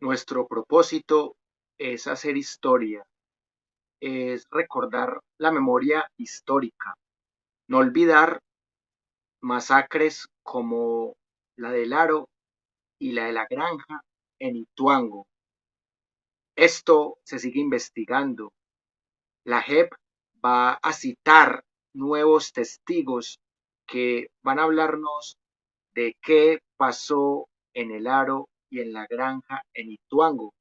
Nuestro propósito es hacer historia, es recordar la memoria histórica, no olvidar masacres como la del Aro y la de la Granja en Ituango. Esto se sigue investigando. La JEP va a citar nuevos testigos que van a hablarnos de qué pasó en el Aro y en la Granja en Ituango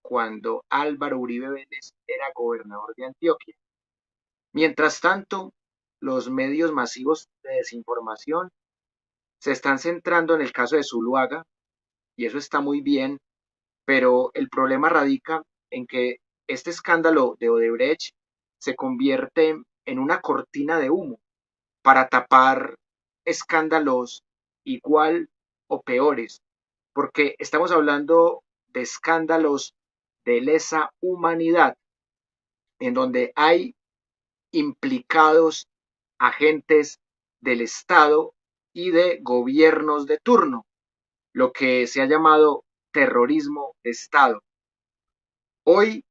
cuando Álvaro Uribe Vélez era gobernador de Antioquia. Mientras tanto, los medios masivos de desinformación se están centrando en el caso de Zuluaga, y eso está muy bien, pero el problema radica en que este escándalo de Odebrecht se convierte en una cortina de humo para tapar escándalos igual o peores, porque estamos hablando de escándalos de lesa humanidad, en donde hay implicados agentes del Estado y de gobiernos de turno, lo que se ha llamado terrorismo de Estado. Hoy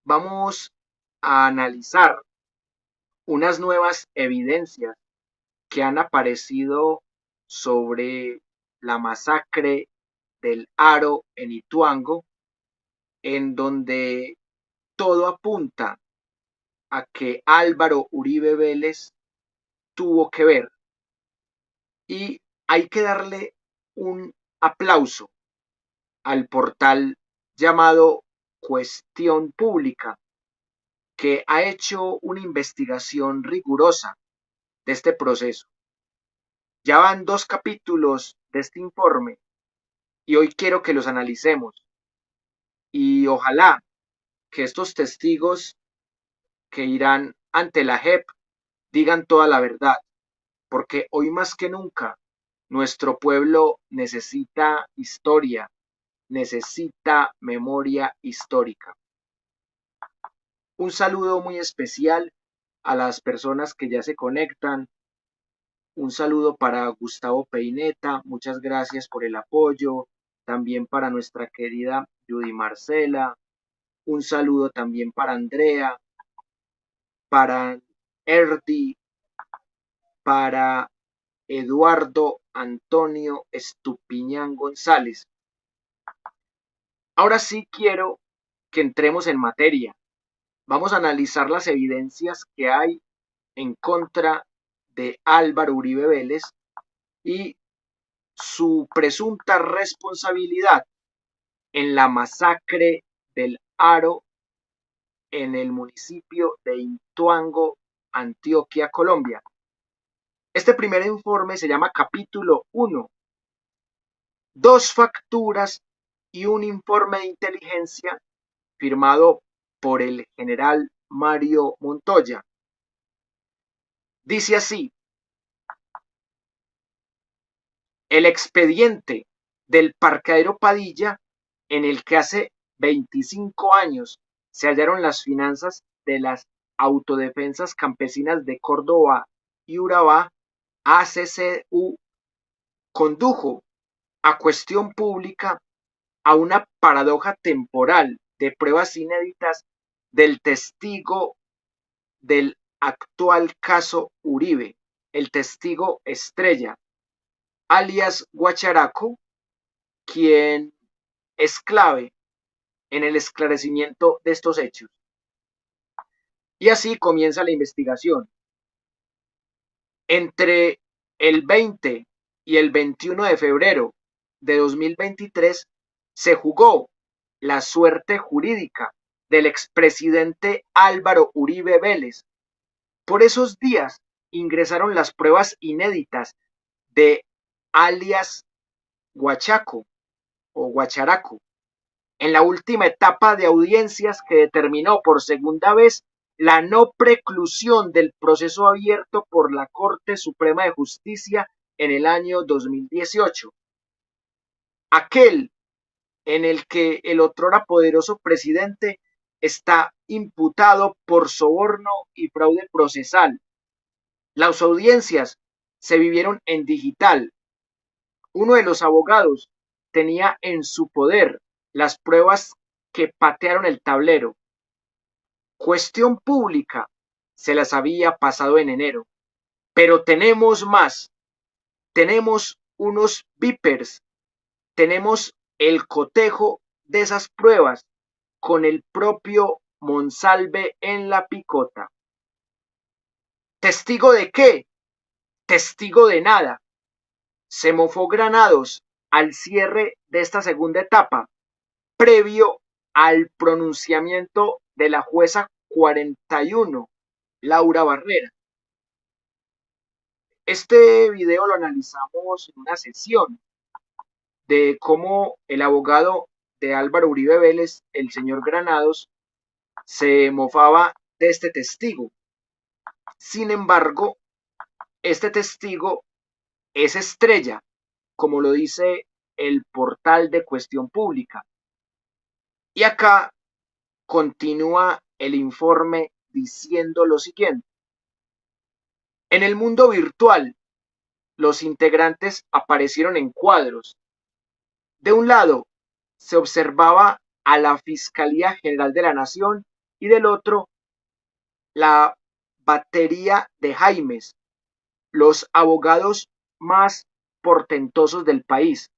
vamos a analizar unas nuevas evidencias que han aparecido sobre la masacre del Aro en Ituango, en donde todo apunta a que Álvaro Uribe Vélez tuvo que ver, y hay que darle un aplauso al portal llamado Cuestión Pública, que ha hecho una investigación rigurosa de este proceso. Ya van 2 capítulos de este informe y hoy quiero que los analicemos, y ojalá que estos testigos que irán ante la JEP digan toda la verdad, porque hoy más que nunca nuestro pueblo necesita historia, necesita memoria histórica. Un saludo muy especial a las personas que ya se conectan. Un saludo para Gustavo Peineta, muchas gracias por el apoyo. También para nuestra querida Judy Marcela. Un saludo también para Andrea, para Erdi, para Eduardo Antonio Estupiñán González. Ahora sí quiero que entremos en materia. Vamos a analizar las evidencias que hay en contra de Álvaro Uribe Vélez y su presunta responsabilidad en la masacre del Aro en el municipio de Ituango, Antioquia, Colombia. Este primer informe se llama Capítulo 1, 2 facturas y un informe de inteligencia firmado por el general Mario Montoya. Dice así: el expediente del parqueadero Padilla, en el que hace 25 años se hallaron las finanzas de las autodefensas campesinas de Córdoba y Urabá, ACCU, condujo a cuestión pública a una paradoja temporal de pruebas inéditas del testigo del actual caso Uribe, el testigo estrella, alias Guacharaco, quien es clave en el esclarecimiento de estos hechos. Y así comienza la investigación. Entre el 20 y el 21 de febrero de 2023 se jugó la suerte jurídica del expresidente Álvaro Uribe Vélez. Por esos días ingresaron las pruebas inéditas de alias Guachaco o Guacharaco, en la última etapa de audiencias que determinó por segunda vez la no preclusión del proceso abierto por la Corte Suprema de Justicia en el año 2018. Aquel en el que el otrora poderoso presidente está imputado por soborno y fraude procesal. Las audiencias se vivieron en digital. Uno de los abogados tenía en su poder las pruebas que patearon el tablero. Cuestión Pública se las había pasado en enero, pero tenemos más. Tenemos unos beepers, tenemos el cotejo de esas pruebas con el propio Monsalve en la picota. ¿Testigo de qué? Testigo de nada. Se mofó Granados al cierre de esta segunda etapa, previo al pronunciamiento de la jueza 41, Laura Barrera. Este video lo analizamos en una sesión de cómo el abogado de Álvaro Uribe Vélez, el señor Granados, se mofaba de este testigo. Sin embargo, este testigo es estrella, como lo dice el portal de Cuestión Pública. Y acá continúa el informe diciendo lo siguiente. En el mundo virtual, los integrantes aparecieron en cuadros. De un lado, se observaba a la Fiscalía General de la Nación y del otro, la batería de Jaimes, los abogados más portentosos del país.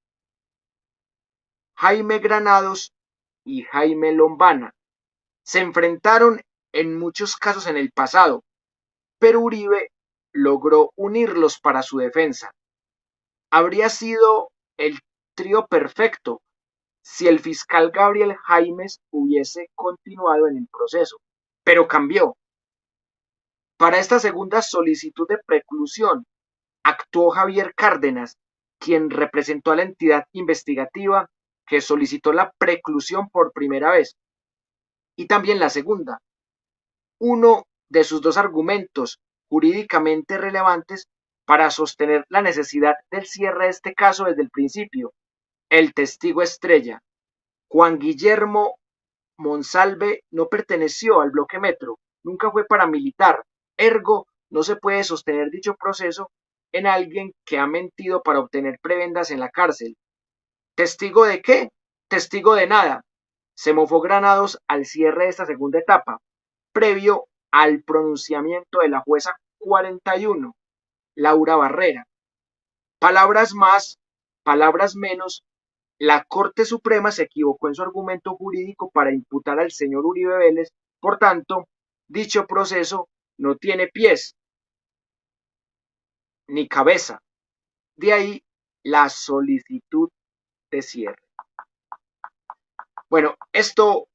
Jaime Granados y Jaime Lombana se enfrentaron en muchos casos en el pasado, pero Uribe logró unirlos para su defensa. Habría sido el trío perfecto si el fiscal Gabriel Jaimes hubiese continuado en el proceso, pero cambió. Para esta segunda solicitud de preclusión actuó Javier Cárdenas, quien representó a la entidad investigativa que solicitó la preclusión por primera vez, y también la segunda. Uno de sus dos argumentos jurídicamente relevantes para sostener la necesidad del cierre de este caso desde el principio, el testigo estrella. Juan Guillermo Monsalve no perteneció al bloque Metro, nunca fue paramilitar, ergo no se puede sostener dicho proceso en alguien que ha mentido para obtener prebendas en la cárcel. ¿Testigo de qué? Testigo de nada. Se mofó Granados al cierre de esta segunda etapa, previo al pronunciamiento de la jueza 41, Laura Barrera. Palabras más, palabras menos, la Corte Suprema se equivocó en su argumento jurídico para imputar al señor Uribe Vélez, por tanto, dicho proceso no tiene pies ni cabeza. De ahí la solicitud de cierre. Bueno, esto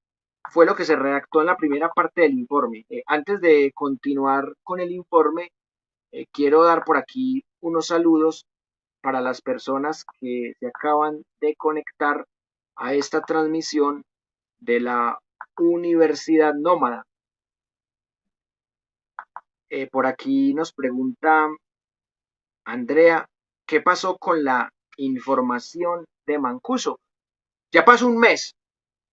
fue lo que se redactó en la primera parte del informe. Antes de continuar con el informe, quiero dar por aquí unos saludos para las personas que se acaban de conectar a esta transmisión de la Universidad Nómada. Por aquí nos pregunta Andrea, ¿qué pasó con la información de Mancuso? Ya pasó un mes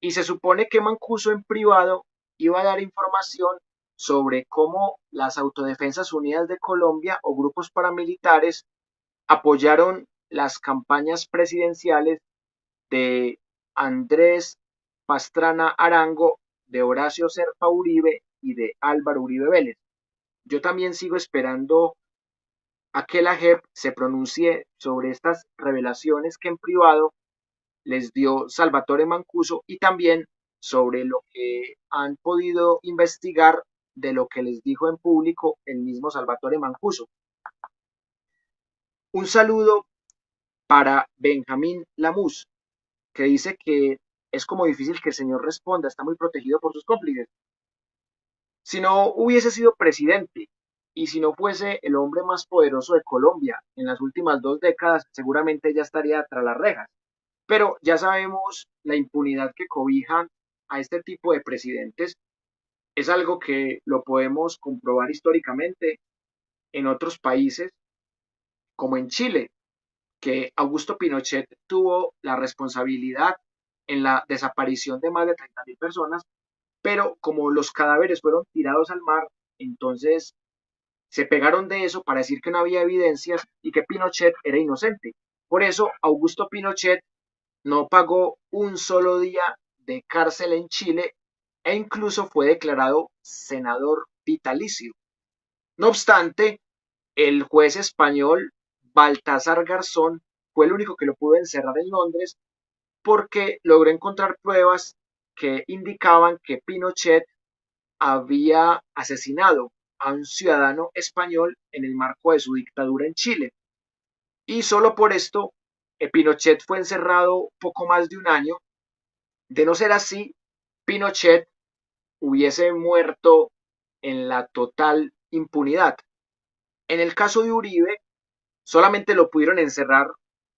y se supone que Mancuso en privado iba a dar información sobre cómo las Autodefensas Unidas de Colombia o grupos paramilitares apoyaron las campañas presidenciales de Andrés Pastrana Arango, de Horacio Serpa Uribe y de Álvaro Uribe Vélez. Yo también sigo esperando a que la JEP se pronuncie sobre estas revelaciones que en privado les dio Salvatore Mancuso y también sobre lo que han podido investigar de lo que les dijo en público el mismo Salvatore Mancuso. Un saludo para Benjamín Lamus, que dice que es como difícil que el señor responda, está muy protegido por sus cómplices. Si no hubiese sido presidente y si no fuese el hombre más poderoso de Colombia en las últimas 2 décadas, seguramente ya estaría tras las rejas. Pero ya sabemos la impunidad que cobija a este tipo de presidentes. Es algo que lo podemos comprobar históricamente en otros países, como en Chile, que Augusto Pinochet tuvo la responsabilidad en la desaparición de más de 30.000 personas, pero como los cadáveres fueron tirados al mar, entonces se pegaron de eso para decir que no había evidencias y que Pinochet era inocente. Por eso Augusto Pinochet no pagó un solo día de cárcel en Chile e incluso fue declarado senador vitalicio. No obstante, el juez español Baltasar Garzón fue el único que lo pudo encerrar en Londres porque logró encontrar pruebas que indicaban que Pinochet había asesinado a un ciudadano español en el marco de su dictadura en Chile. Y solo por esto, Pinochet fue encerrado poco más de un año. De no ser así, Pinochet hubiese muerto en la total impunidad. En el caso de Uribe, solamente lo pudieron encerrar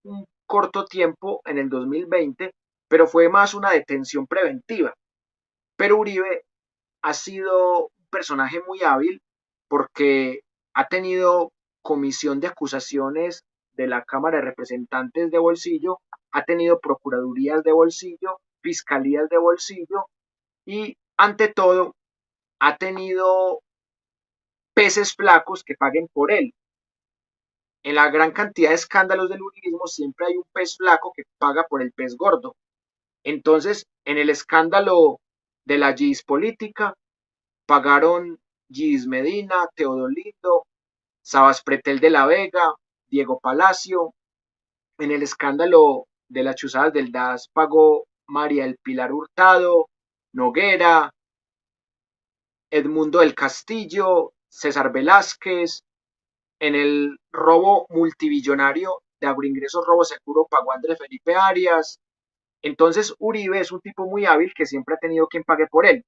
un corto tiempo en el 2020, pero fue más una detención preventiva. Pero Uribe ha sido un personaje muy hábil porque ha tenido comisión de acusaciones de la Cámara de Representantes de bolsillo, ha tenido procuradurías de bolsillo, fiscalías de bolsillo y ante todo ha tenido peces flacos que paguen por él. En la gran cantidad de escándalos del uribismo siempre hay un pez flaco que paga por el pez gordo. Entonces, en el escándalo de la GIS política, pagaron Gis Medina, Teodolindo, Sabas Pretel de la Vega, Diego Palacio. En el escándalo de las chuzadas del DAS pagó María El Pilar Hurtado, Noguera, Edmundo del Castillo, César Velázquez. En el robo multibillonario de agroingresos robo seguro pagó Andrés Felipe Arias. Entonces Uribe es un tipo muy hábil que siempre ha tenido quien pague por él.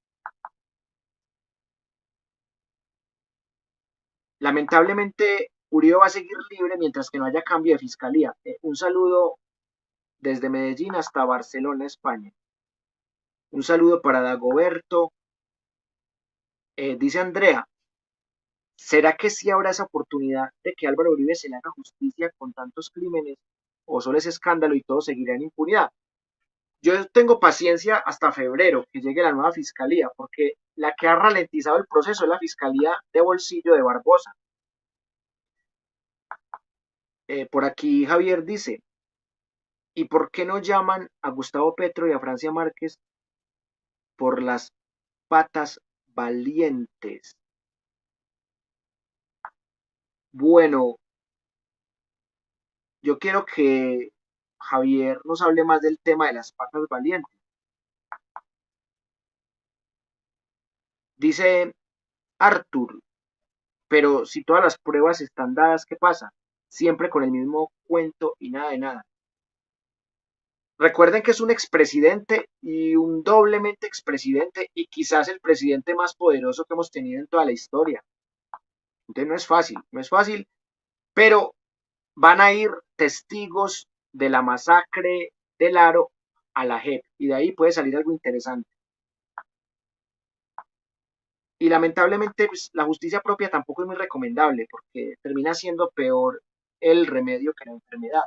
Lamentablemente, Uribe va a seguir libre mientras que no haya cambio de fiscalía. Un saludo desde Medellín hasta Barcelona, España. Un saludo para Dagoberto. Dice Andrea, ¿será que sí habrá esa oportunidad de que Álvaro Uribe se le haga justicia con tantos crímenes o solo es escándalo y todo seguirá en impunidad? Yo tengo paciencia hasta febrero que llegue la nueva fiscalía, porque la que ha ralentizado el proceso es la fiscalía de bolsillo de Barbosa. Por aquí Javier dice, ¿y por qué no llaman a Gustavo Petro y a Francia Márquez por las patas valientes? Bueno, yo quiero que Javier nos hable más del tema de las patas valientes. Dice Arthur, pero si todas las pruebas están dadas, ¿qué pasa? Siempre con el mismo cuento y nada de nada. Recuerden que es un expresidente y un doblemente expresidente y quizás el presidente más poderoso que hemos tenido en toda la historia. Entonces no es fácil, no es fácil, pero van a ir testigos de la masacre del Aro a la JEP y de ahí puede salir algo interesante. Y lamentablemente pues, la justicia propia tampoco es muy recomendable porque termina siendo peor el remedio que la enfermedad.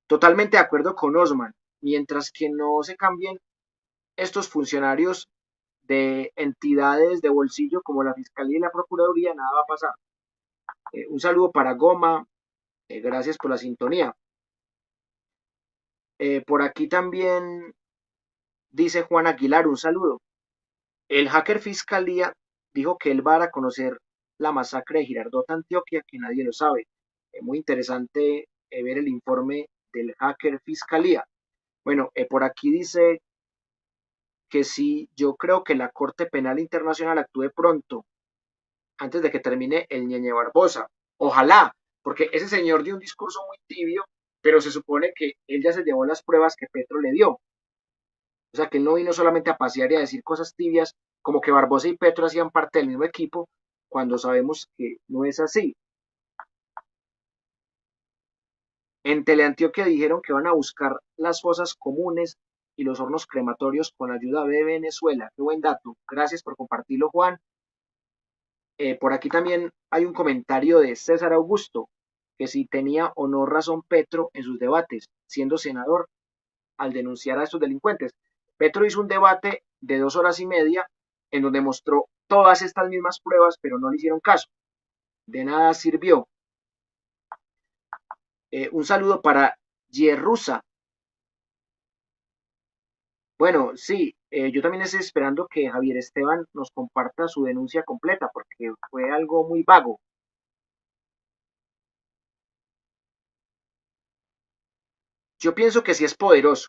Totalmente de acuerdo con Osman, mientras que no se cambien estos funcionarios de entidades de bolsillo como la Fiscalía y la Procuraduría, nada va a pasar. Un saludo para Goma, gracias por la sintonía. Por aquí también dice Juan Aguilar, un saludo. El hacker Fiscalía dijo que él va a dar a conocer la masacre de Girardota, Antioquia, que nadie lo sabe. Muy interesante ver el informe del hacker Fiscalía. Bueno, por aquí dice que si yo creo que la Corte Penal Internacional actúe pronto, antes de que termine el Ñeñe Barbosa. Ojalá, porque ese señor dio un discurso muy tibio, pero se supone que él ya se llevó las pruebas que Petro le dio. O sea, que él no vino solamente a pasear y a decir cosas tibias, como que Barbosa y Petro hacían parte del mismo equipo, cuando sabemos que no es así. En Teleantioquia dijeron que van a buscar las fosas comunes y los hornos crematorios con ayuda de Venezuela. Qué buen dato. Gracias por compartirlo, Juan. Por aquí también hay un comentario de César Augusto, que si tenía o no razón Petro en sus debates, siendo senador, al denunciar a estos delincuentes. Petro hizo un debate de 2 horas y media en donde mostró todas estas mismas pruebas, pero no le hicieron caso. De nada sirvió. Un saludo para Yerrusa. Bueno, sí, yo también estoy esperando que Javier Esteban nos comparta su denuncia completa porque fue algo muy vago. Yo pienso que sí es poderoso.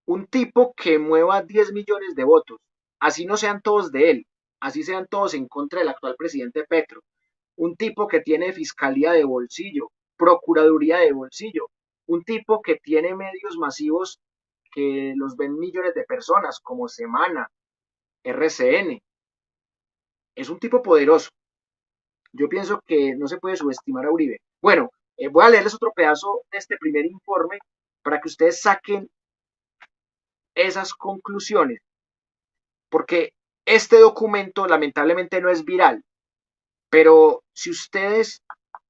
Un tipo que mueva 10 millones de votos, así no sean todos de él, así sean todos en contra del actual presidente Petro. Un tipo que tiene fiscalía de bolsillo, procuraduría de bolsillo, un tipo que tiene medios masivos que los ven millones de personas, como Semana, RCN. Es un tipo poderoso. Yo pienso que no se puede subestimar a Uribe. Bueno, voy a leerles otro pedazo de este primer informe para que ustedes saquen esas conclusiones, porque este documento lamentablemente no es viral, pero si ustedes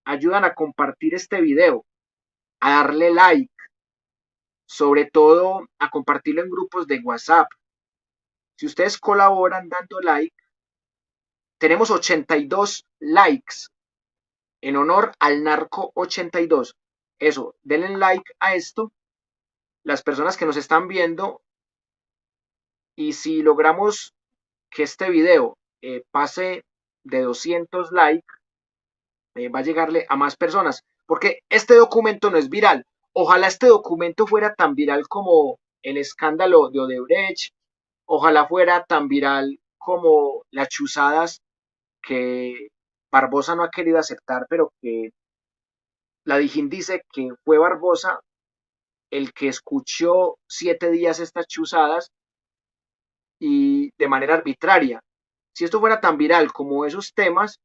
ayudan a compartir este video, a darle like, sobre todo a compartirlo en grupos de WhatsApp, si ustedes colaboran dando like, tenemos 82 likes en honor al narco 82. Eso, denle like a esto, las personas que nos están viendo, y si logramos que este video pase de 200 likes, va a llegarle a más personas, porque este documento no es viral. Ojalá este documento fuera tan viral como el escándalo de Odebrecht, ojalá fuera tan viral como las chuzadas que Barbosa no ha querido aceptar, pero que la Dijín dice que fue Barbosa el que escuchó 7 días estas chuzadas y de manera arbitraria. Si esto fuera tan viral como esos temas,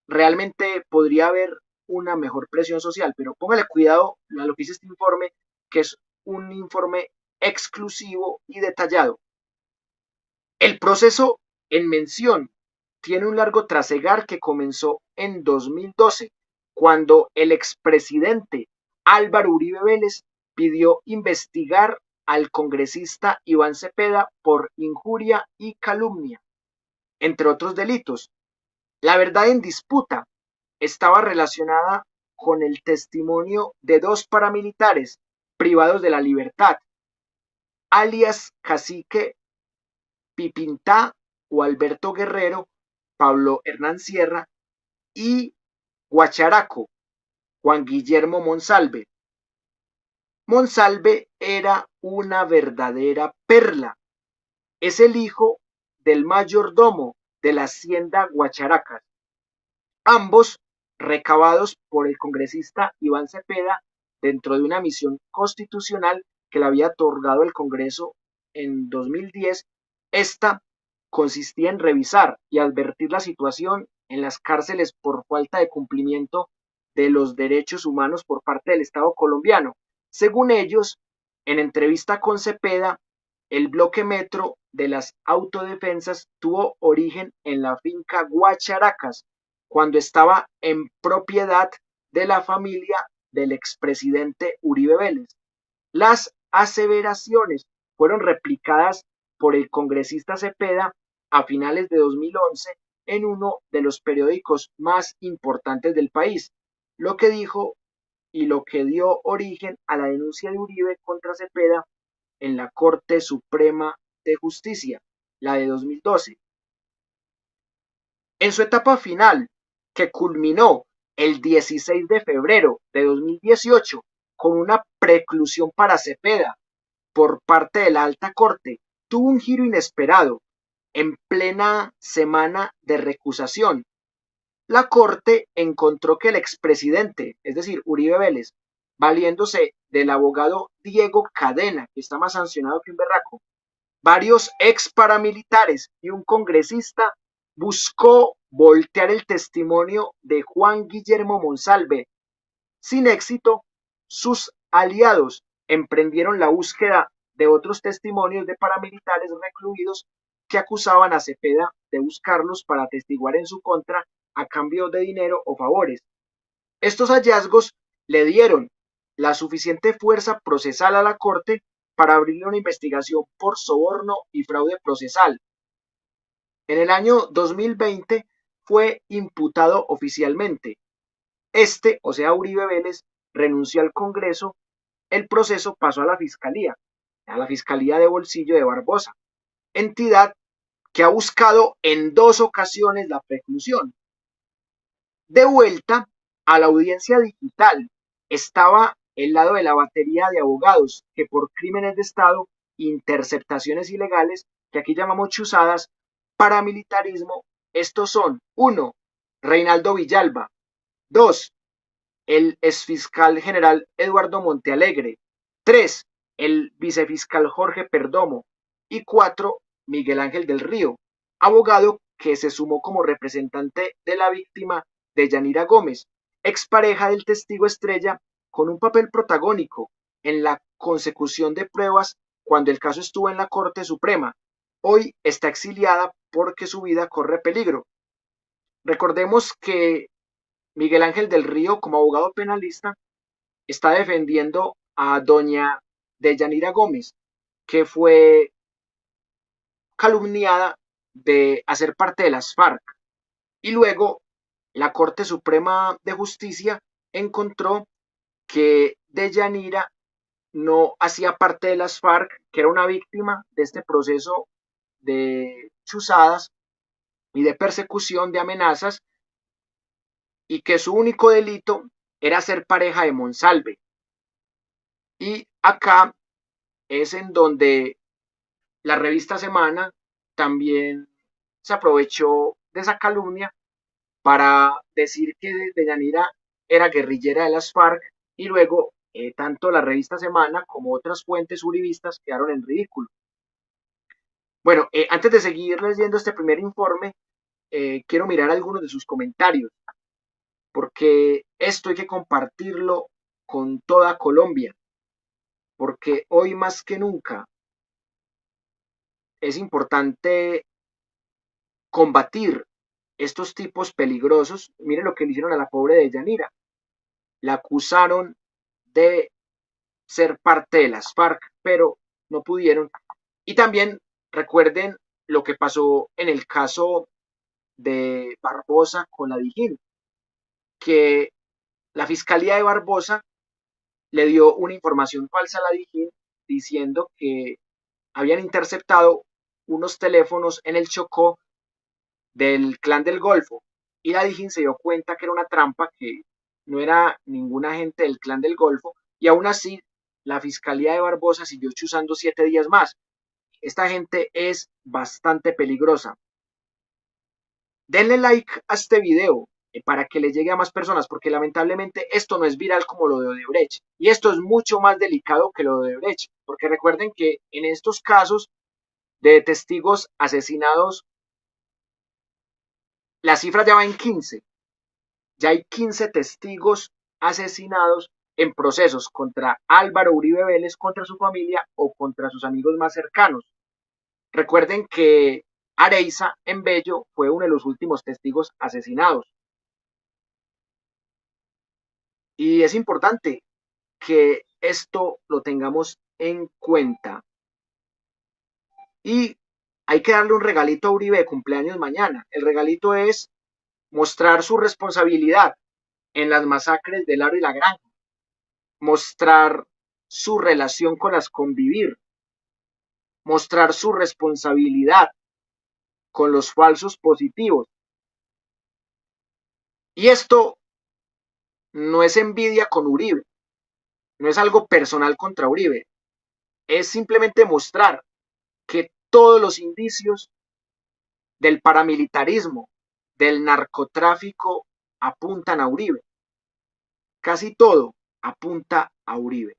realmente podría haber una mejor presión social, pero póngale cuidado a lo que dice este informe, que es un informe exclusivo y detallado. El proceso en mención tiene un largo trasegar que comenzó en 2012, cuando el expresidente Álvaro Uribe Vélez pidió investigar al congresista Iván Cepeda por injuria y calumnia, entre otros delitos. La verdad en disputa estaba relacionada con el testimonio de dos paramilitares privados de la libertad, alias Cacique Pipintá o Alberto Guerrero, Pablo Hernán Sierra y Guacharaco, Juan Guillermo Monsalve. Monsalve era una verdadera perla. Es el hijo del mayordomo de la hacienda Guacharacas. Ambos recabados por el congresista Iván Cepeda dentro de una misión constitucional que le había otorgado el Congreso en 2010. Esta consistía en revisar y advertir la situación en las cárceles por falta de cumplimiento de los derechos humanos por parte del Estado colombiano. Según ellos, en entrevista con Cepeda, el bloque metro de las autodefensas tuvo origen en la finca Guacharacas, cuando estaba en propiedad de la familia del expresidente Uribe Vélez. Las aseveraciones fueron replicadas por el congresista Cepeda a finales de 2011 en uno de los periódicos más importantes del país, lo que dijo y lo que dio origen a la denuncia de Uribe contra Cepeda en la Corte Suprema de Justicia, la de 2012. En su etapa final, que culminó el 16 de febrero de 2018 con una preclusión para Cepeda por parte de la Alta Corte, tuvo un giro inesperado en plena semana de recusación. La Corte encontró que el expresidente, es decir, Uribe Vélez, valiéndose del abogado Diego Cadena, que está más sancionado que un berraco, varios ex paramilitares y un congresista, buscó voltear el testimonio de Juan Guillermo Monsalve. Sin éxito, sus aliados emprendieron la búsqueda de otros testimonios de paramilitares recluidos que acusaban a Cepeda de buscarlos para atestiguar en su contra a cambio de dinero o favores. Estos hallazgos le dieron la suficiente fuerza procesal a la Corte para abrirle una investigación por soborno y fraude procesal. En el año 2020 fue imputado oficialmente. O sea, Uribe Vélez, renunció al Congreso el proceso pasó a la Fiscalía de Bolsillo de Barbosa, entidad que ha buscado en 2 ocasiones la preclusión. De vuelta a la audiencia digital, estaba el lado de la batería de abogados que por crímenes de Estado, interceptaciones ilegales, que aquí llamamos chuzadas, paramilitarismo, estos son: 1. Reinaldo Villalba; 2. El exfiscal general Eduardo Montealegre; 3. El vicefiscal Jorge Perdomo; y 4. Miguel Ángel del Río, abogado que se sumó como representante de la víctima de Yanira Gómez, expareja del testigo estrella, con un papel protagónico en la consecución de pruebas cuando el caso estuvo en la Corte Suprema. Hoy está exiliada porque su vida corre peligro. Recordemos que Miguel Ángel del Río, como abogado penalista, está defendiendo a doña Deyanira Gómez, que fue calumniada de hacer parte de las FARC. Y luego la Corte Suprema de Justicia encontró que Deyanira no hacía parte de las FARC, que era una víctima de este proceso de chuzadas y de persecución, de amenazas, y que su único delito era ser pareja de Monsalve. Y acá es en donde la revista Semana también se aprovechó de esa calumnia para decir que Deyanira era guerrillera de las FARC, y luego tanto la revista Semana como otras fuentes uribistas quedaron en ridículo. Bueno, antes de seguir leyendo este primer informe, quiero mirar algunos de sus comentarios, porque esto hay que compartirlo con toda Colombia, porque hoy más que nunca es importante combatir estos tipos peligrosos. Miren lo que le hicieron a la pobre Deyanira. La acusaron de ser parte de las FARC, pero no pudieron. Y también recuerden lo que pasó en el caso de Barbosa con la Dijín, que la Fiscalía de Barbosa le dio una información falsa a la Dijín diciendo que habían interceptado unos teléfonos en el Chocó del Clan del Golfo, y la Dijín se dio cuenta que era una trampa, que no era ningún agente del Clan del Golfo, y aún así la Fiscalía de Barbosa siguió chuzando 7 días más. Esta gente es bastante peligrosa. Denle like a este video para que le llegue a más personas, porque lamentablemente esto no es viral como lo de Odebrecht, y esto es mucho más delicado que lo de Odebrecht, porque recuerden que en estos casos de testigos asesinados, la cifra ya va en 15. Ya hay 15 testigos asesinados en procesos contra Álvaro Uribe Vélez, contra su familia o contra sus amigos más cercanos. Recuerden que Areiza en Bello fue uno de los últimos testigos asesinados. Y es importante que esto lo tengamos en cuenta. Y hay que darle un regalito a Uribe de cumpleaños mañana. El regalito es mostrar su responsabilidad en las masacres del Aro y la Granja, mostrar su relación con las Convivir, mostrar su responsabilidad con los falsos positivos. Y esto no es envidia con Uribe, no es algo personal contra Uribe, es simplemente mostrar que todos los indicios del paramilitarismo, del narcotráfico, apuntan a Uribe. Casi todo apunta a Uribe.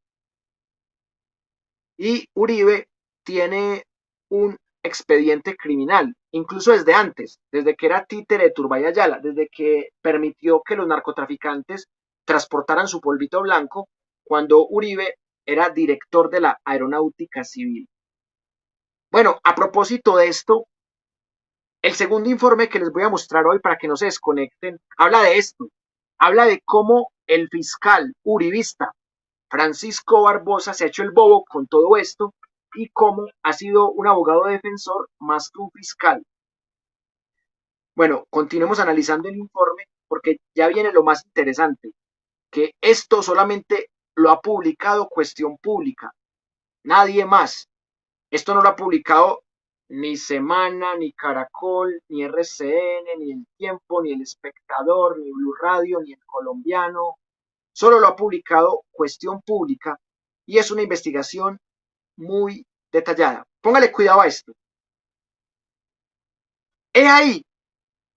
Y Uribe tiene un expediente criminal, incluso desde antes, desde que era títere de Turbay Ayala, desde que permitió que los narcotraficantes transportaran su polvito blanco, cuando Uribe era director de la Aeronáutica Civil. Bueno, a propósito de esto, el segundo informe que les voy a mostrar hoy, para que no se desconecten, habla de esto, habla de cómo el fiscal uribista Francisco Barbosa se ha hecho el bobo con todo esto y cómo ha sido un abogado defensor más que un fiscal. Bueno, continuemos analizando el informe, porque ya viene lo más interesante, que esto solamente lo ha publicado Cuestión Pública, nadie más. Esto no lo ha publicado ni Semana, ni Caracol, ni RCN, ni El Tiempo, ni El Espectador, ni Blue Radio, ni El Colombiano. Solo lo ha publicado Cuestión Pública y es una investigación muy detallada. Póngale cuidado a esto. He ahí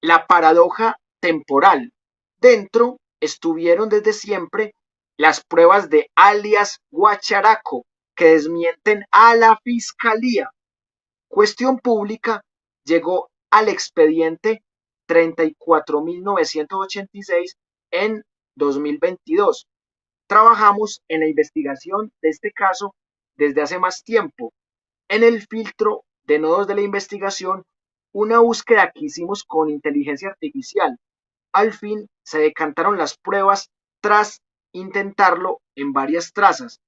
la paradoja temporal. Dentro estuvieron desde siempre las pruebas de alias Guacharaco que desmienten a la fiscalía. Cuestión Pública llegó al expediente 34.986 en 2022. Trabajamos en la investigación de este caso desde hace más tiempo. En el filtro de nodos de la investigación, una búsqueda que hicimos con inteligencia artificial. Al fin se decantaron las pruebas tras intentarlo en varias trazas.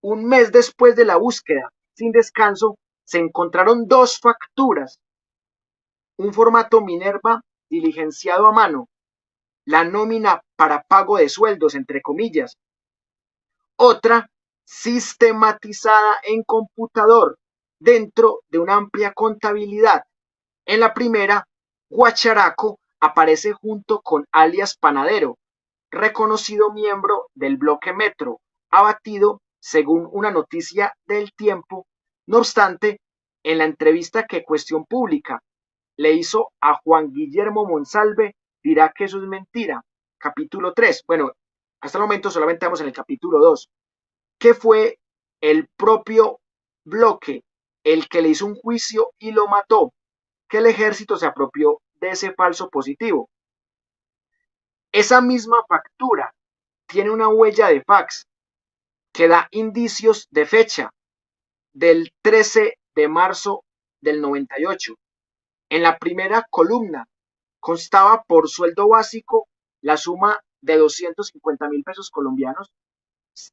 Un mes después de la búsqueda, sin descanso, se encontraron dos facturas, un formato Minerva diligenciado a mano, la nómina para pago de sueldos, entre comillas, otra sistematizada en computador dentro de una amplia contabilidad. En la primera, Guacharaco aparece junto con alias Panadero, reconocido miembro del bloque Metro, abatido según una noticia del Tiempo. No obstante, en la entrevista que Cuestión Pública le hizo a Juan Guillermo Monsalve, dirá que eso es mentira. Capítulo 3. Bueno, hasta el momento solamente vamos en el capítulo 2, que fue el propio bloque el que le hizo un juicio y lo mató, que el ejército se apropió de ese falso positivo. Esa misma factura tiene una huella de fax que da indicios de fecha del 13 de marzo del 98. En la primera columna constaba por sueldo básico la suma de 250.000 pesos colombianos.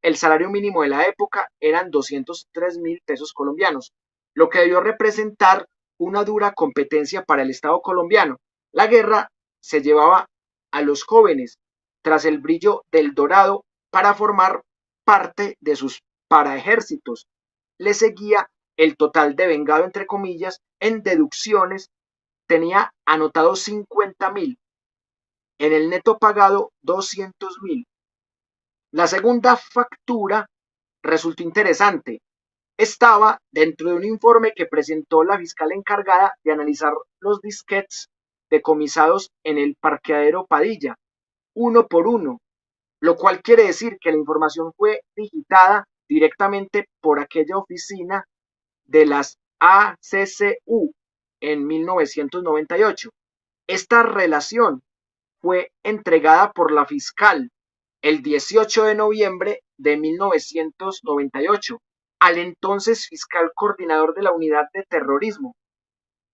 El salario mínimo de la época eran 203.000 pesos colombianos, lo que debió representar una dura competencia para el Estado colombiano. La guerra se llevaba a los jóvenes tras el brillo del dorado para formar parte de sus paraejércitos. Le seguía el total de vengado, entre comillas, en deducciones. Tenía anotado 50.000, en el neto pagado 200.000. La segunda factura resultó interesante. Estaba dentro de un informe que presentó la fiscal encargada de analizar los disquetes decomisados en el parqueadero Padilla, uno por uno, lo cual quiere decir que la información fue digitada directamente por aquella oficina de las ACCU en 1998. Esta relación fue entregada por la fiscal el 18 de noviembre de 1998 al entonces fiscal coordinador de la Unidad de Terrorismo.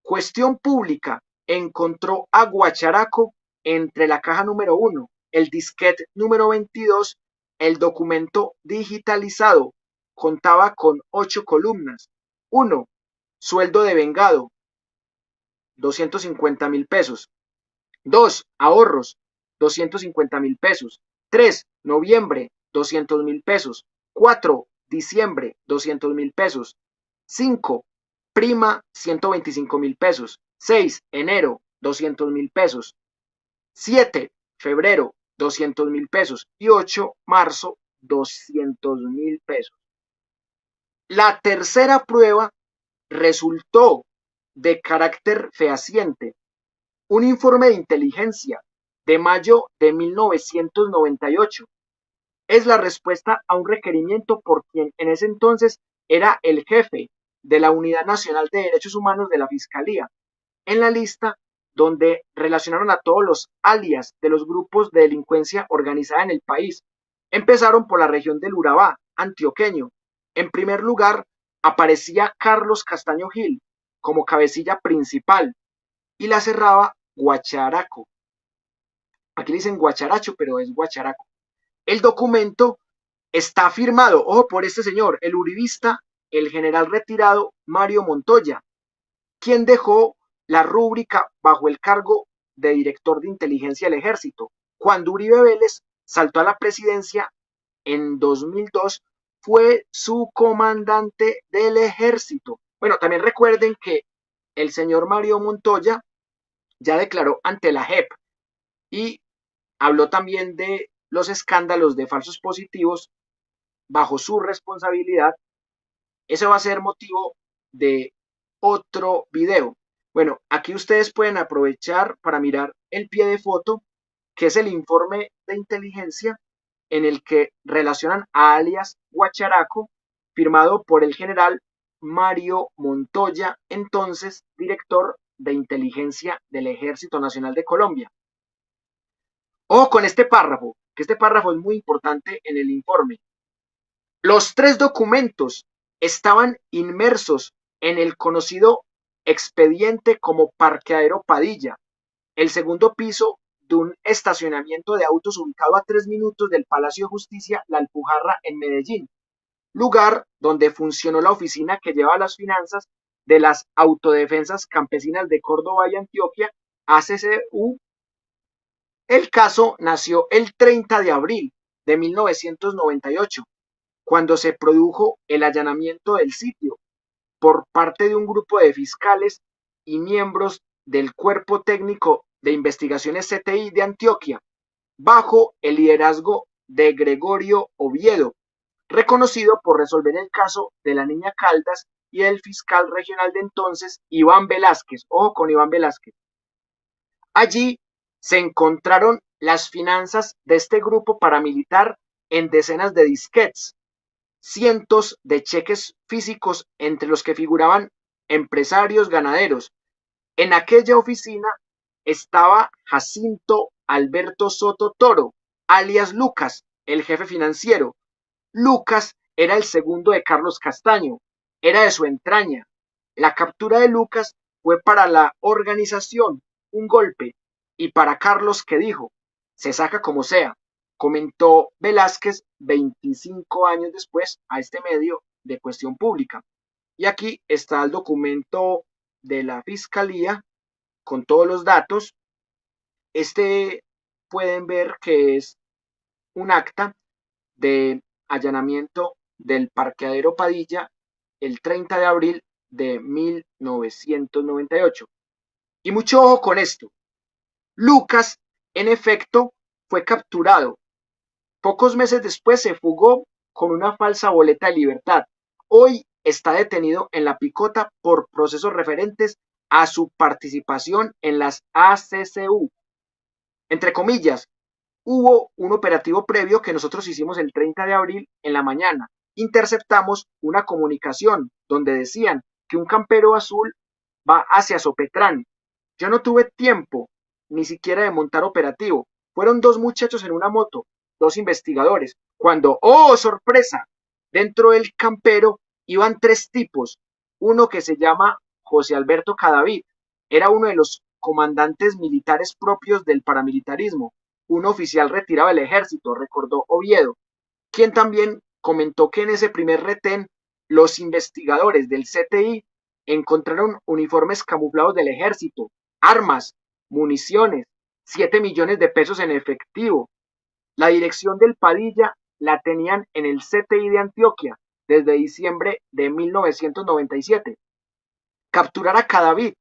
Cuestión Pública encontró a Guacharaco entre la caja número 1, el disquete número 22, el documento digitalizado. Contaba con 8 columnas. 1. Sueldo de vengado, 250.000 pesos. 2. Ahorros, 250.000 pesos. 3. Noviembre, 200.000 pesos. 4. Diciembre, 200.000 pesos. 5. Prima, 125.000 pesos. 6. Enero, 200.000 pesos. 7. Febrero, 200.000 pesos. Y 8. Marzo, 200.000 pesos. La tercera prueba resultó de carácter fehaciente. Un informe de inteligencia de mayo de 1998 es la respuesta a un requerimiento por quien en ese entonces era el jefe de la Unidad Nacional de Derechos Humanos de la Fiscalía, en la lista donde relacionaron a todos los alias de los grupos de delincuencia organizada en el país. Empezaron por la región del Urabá, antioqueño. En primer lugar aparecía Carlos Castaño Gil como cabecilla principal y la cerraba Guacharaco. Aquí le dicen Guacharacho, pero es Guacharaco. El documento está firmado, ojo, por este señor, el uribista, el general retirado Mario Montoya, quien dejó la rúbrica bajo el cargo de director de inteligencia del ejército, cuando Uribe Vélez saltó a la presidencia en 2002 fue su comandante del ejército. Bueno, también recuerden que el señor Mario Montoya ya declaró ante la JEP y habló también de los escándalos de falsos positivos bajo su responsabilidad. Eso va a ser motivo de otro video. Bueno, aquí ustedes pueden aprovechar para mirar el pie de foto, que es el informe de inteligencia en el que relacionan a alias Guacharaco, firmado por el general Mario Montoya, entonces director de inteligencia del Ejército Nacional de Colombia. Ojo con este párrafo, que este párrafo es muy importante en el informe. Los tres documentos estaban inmersos en el conocido expediente como Parqueadero Padilla, el segundo piso de un estacionamiento de autos ubicado a 3 minutos del Palacio de Justicia La Alpujarra en Medellín, lugar donde funcionó la oficina que lleva las finanzas de las Autodefensas Campesinas de Córdoba y Antioquia, ACCU. El caso nació el 30 de abril de 1998, cuando se produjo el allanamiento del sitio por parte de un grupo de fiscales y miembros del Cuerpo Técnico de Investigaciones CTI de Antioquia, bajo el liderazgo de Gregorio Oviedo, reconocido por resolver el caso de la niña Caldas, y el fiscal regional de entonces, Iván Velázquez. Ojo con Iván Velázquez. Allí se encontraron las finanzas de este grupo paramilitar en decenas de disquetes, cientos de cheques físicos entre los que figuraban empresarios ganaderos. En aquella oficina estaba Jacinto Alberto Soto Toro, alias Lucas, el jefe financiero. Lucas era el segundo de Carlos Castaño, era de su entraña. La captura de Lucas fue para la organización un golpe, y para Carlos, que dijo, se saca como sea, comentó Velázquez 25 años después a este medio de Cuestión Pública. Y aquí está el documento de la Fiscalía con todos los datos. Este pueden ver que es un acta de allanamiento del Parqueadero Padilla el 30 de abril de 1998. Y mucho ojo con esto. Lucas, en efecto, fue capturado. Pocos meses después se fugó con una falsa boleta de libertad. Hoy está detenido en la Picota por procesos referentes a su participación en las ACCU. Entre comillas, hubo un operativo previo que nosotros hicimos el 30 de abril en la mañana. Interceptamos una comunicación donde decían que un campero azul va hacia Sopetrán. Yo no tuve tiempo ni siquiera de montar operativo. Fueron dos muchachos en una moto, dos investigadores, cuando, ¡oh, sorpresa! Dentro del campero iban tres tipos. Uno que se llama José Alberto Cadavid, era uno de los comandantes militares propios del paramilitarismo, un oficial retirado del ejército, recordó Oviedo, quien también comentó que en ese primer retén los investigadores del CTI encontraron uniformes camuflados del ejército, armas, municiones, 7 millones de pesos en efectivo. La dirección del Padilla la tenían en el CTI de Antioquia desde diciembre de 1997. Capturar a Cadavid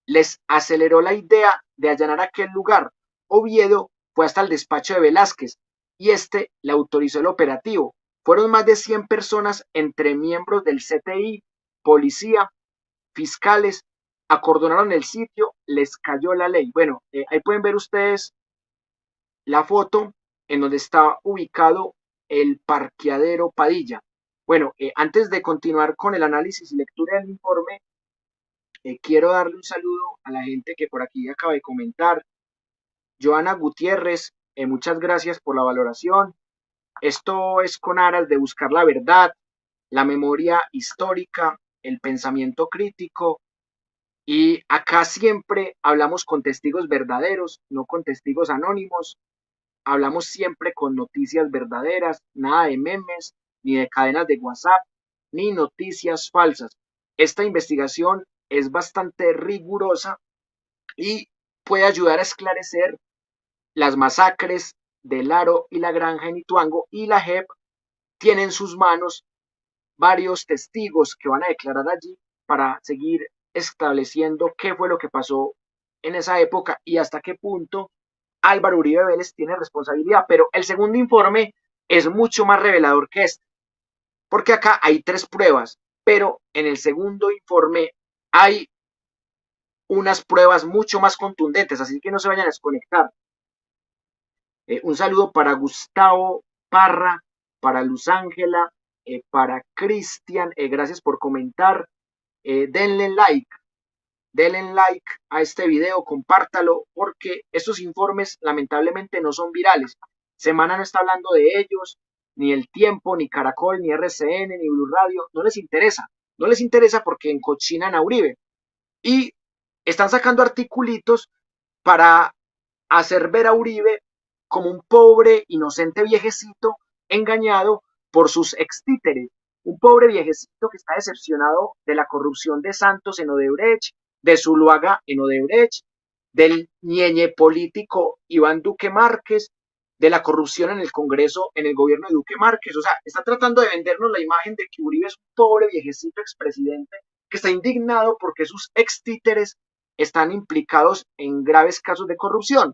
les aceleró la idea de allanar aquel lugar. Oviedo fue hasta el despacho de Velázquez y este le autorizó el operativo. Fueron más de 100 personas entre miembros del CTI, policía, fiscales, acordonaron el sitio, les cayó la ley. Bueno, ahí pueden ver ustedes la foto en donde está ubicado el parqueadero Padilla. Bueno, antes de continuar con el análisis y lectura del informe, quiero darle un saludo a la gente que por aquí acaba de comentar. Joana Gutiérrez, muchas gracias por la valoración. Esto es con aras de buscar la verdad, la memoria histórica, el pensamiento crítico, y acá siempre hablamos con testigos verdaderos, no con testigos anónimos. Hablamos siempre con noticias verdaderas, nada de memes, ni de cadenas de WhatsApp, ni noticias falsas. Esta investigación es bastante rigurosa y puede ayudar a esclarecer las masacres del Aro y la Granja en Ituango, y la JEP tiene en sus manos varios testigos que van a declarar allí para seguir estableciendo qué fue lo que pasó en esa época y hasta qué punto Álvaro Uribe Vélez tiene responsabilidad. Pero el segundo informe es mucho más revelador que este, porque acá hay tres pruebas, pero en el segundo informe hay unas pruebas mucho más contundentes, así que no se vayan a desconectar. Un saludo para Gustavo Parra, para Luz Ángela, para Cristian, gracias por comentar. Denle like, denle like a este video, compártalo, porque estos informes lamentablemente no son virales. Semana no está hablando de ellos, ni El Tiempo, ni Caracol, ni RCN, ni Blue Radio, no les interesa. No les interesa porque encochinan a Uribe. Y están sacando articulitos para hacer ver a Uribe como un pobre, inocente viejecito engañado por sus ex títeres. Un pobre viejecito que está decepcionado de la corrupción de Santos en Odebrecht, de Zuluaga en Odebrecht, del ñeñe político Iván Duque Márquez, de la corrupción en el Congreso, en el gobierno de Duque Márquez. O sea, está tratando de vendernos la imagen de que Uribe es un pobre viejecito expresidente que está indignado porque sus ex títeres están implicados en graves casos de corrupción.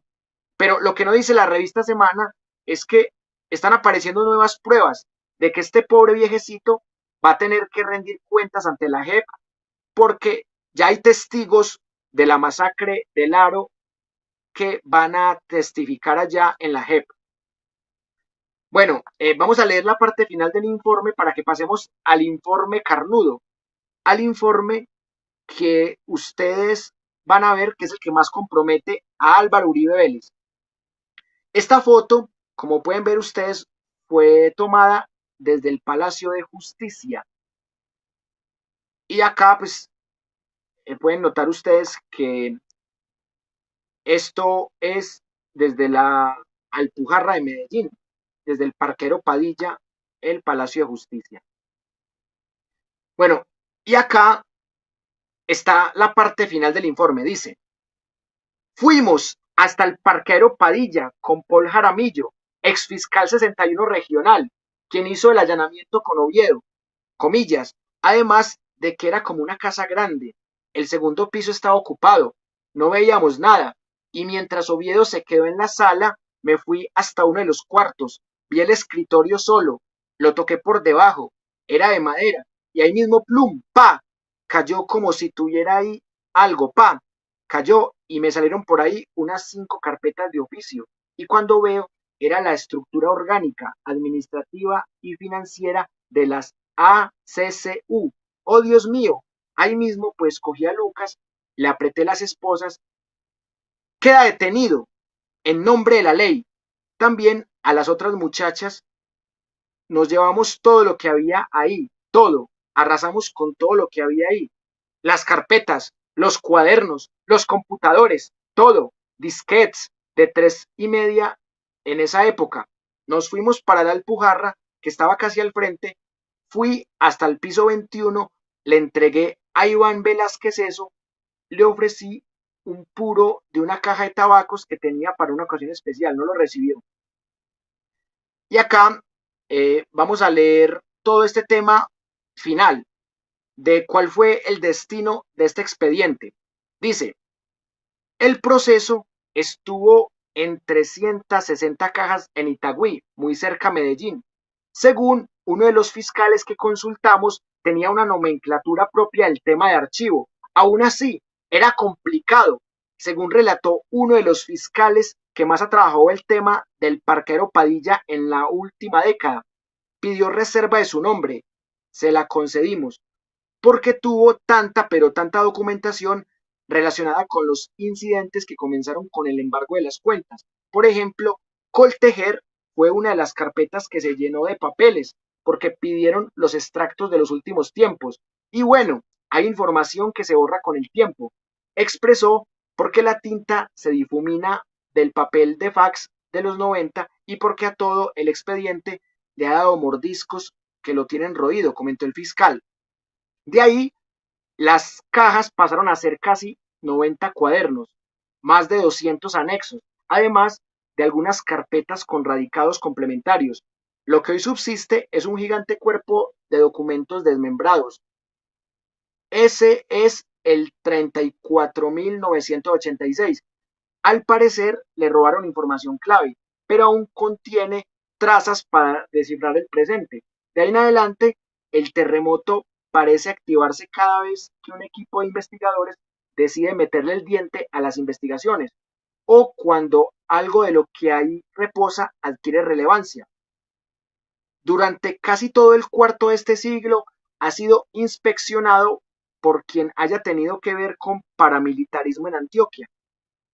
Pero lo que no dice la revista Semana es que están apareciendo nuevas pruebas de que este pobre viejecito va a tener que rendir cuentas ante la JEP porque ya hay testigos de la masacre del Aro que van a testificar allá en la JEP. Bueno, vamos a leer la parte final del informe para que pasemos al informe carnudo, al informe que ustedes van a ver que es el que más compromete a Álvaro Uribe Vélez. Esta foto, como pueden ver ustedes, fue tomada desde el Palacio de Justicia. Y acá, pues, pueden notar ustedes que esto es desde la Alpujarra de Medellín, desde el Parquero Padilla, el Palacio de Justicia. Bueno, y acá está la parte final del informe. Dice, fuimos hasta el Parquero Padilla con Paul Jaramillo, exfiscal 61 regional, quien hizo el allanamiento con Oviedo, comillas, además de que era como una casa grande. El segundo piso estaba ocupado, no veíamos nada, y mientras Oviedo se quedó en la sala, me fui hasta uno de los cuartos, vi el escritorio solo, lo toqué por debajo, era de madera, y ahí mismo plum, pa, cayó como si tuviera ahí algo, pa, cayó y me salieron por ahí unas 5 carpetas de oficio, y cuando veo era la estructura orgánica, administrativa y financiera de las ACCU. Oh Dios mío, ahí mismo pues cogí a Lucas, le apreté las esposas, queda detenido en nombre de la ley. También a las otras muchachas nos llevamos todo lo que había ahí, todo, arrasamos con todo lo que había ahí. Las carpetas, los cuadernos, los computadores, todo, disquetes de 3,5 en esa época. Nos fuimos para la Alpujarra, que estaba casi al frente, fui hasta el piso 21, le entregué a Iván Velázquez eso, le ofrecí un puro de una caja de tabacos que tenía para una ocasión especial, no lo recibió. Y acá vamos a leer todo este tema final de cuál fue el destino de este expediente. Dice, el proceso estuvo en 360 cajas en Itagüí, muy cerca a Medellín. Según uno de los fiscales que consultamos, tenía una nomenclatura propia del tema de archivo. Aún así, era complicado, según relató uno de los fiscales que más ha trabajado el tema del parquero Padilla en la última década. Pidió reserva de su nombre. Se la concedimos porque tuvo tanta, pero tanta documentación relacionada con los incidentes que comenzaron con el embargo de las cuentas. Por ejemplo, Coltejer fue una de las carpetas que se llenó de papeles porque pidieron los extractos de los últimos tiempos. Y bueno, hay información que se borra con el tiempo. Expresó porque la tinta se difumina del papel de fax de los 90 y porque a todo el expediente le ha dado mordiscos que lo tienen roído, comentó el fiscal. De ahí, las cajas pasaron a ser casi 90 cuadernos, más de 200 anexos, además de algunas carpetas con radicados complementarios. Lo que hoy subsiste es un gigante cuerpo de documentos desmembrados. Ese es el 34.986. Al parecer le robaron información clave, pero aún contiene trazas para descifrar el presente. De ahí en adelante, el terremoto parece activarse cada vez que un equipo de investigadores decide meterle el diente a las investigaciones o cuando algo de lo que ahí reposa adquiere relevancia. Durante casi todo el cuarto de este siglo ha sido inspeccionado por quien haya tenido que ver con paramilitarismo en Antioquia.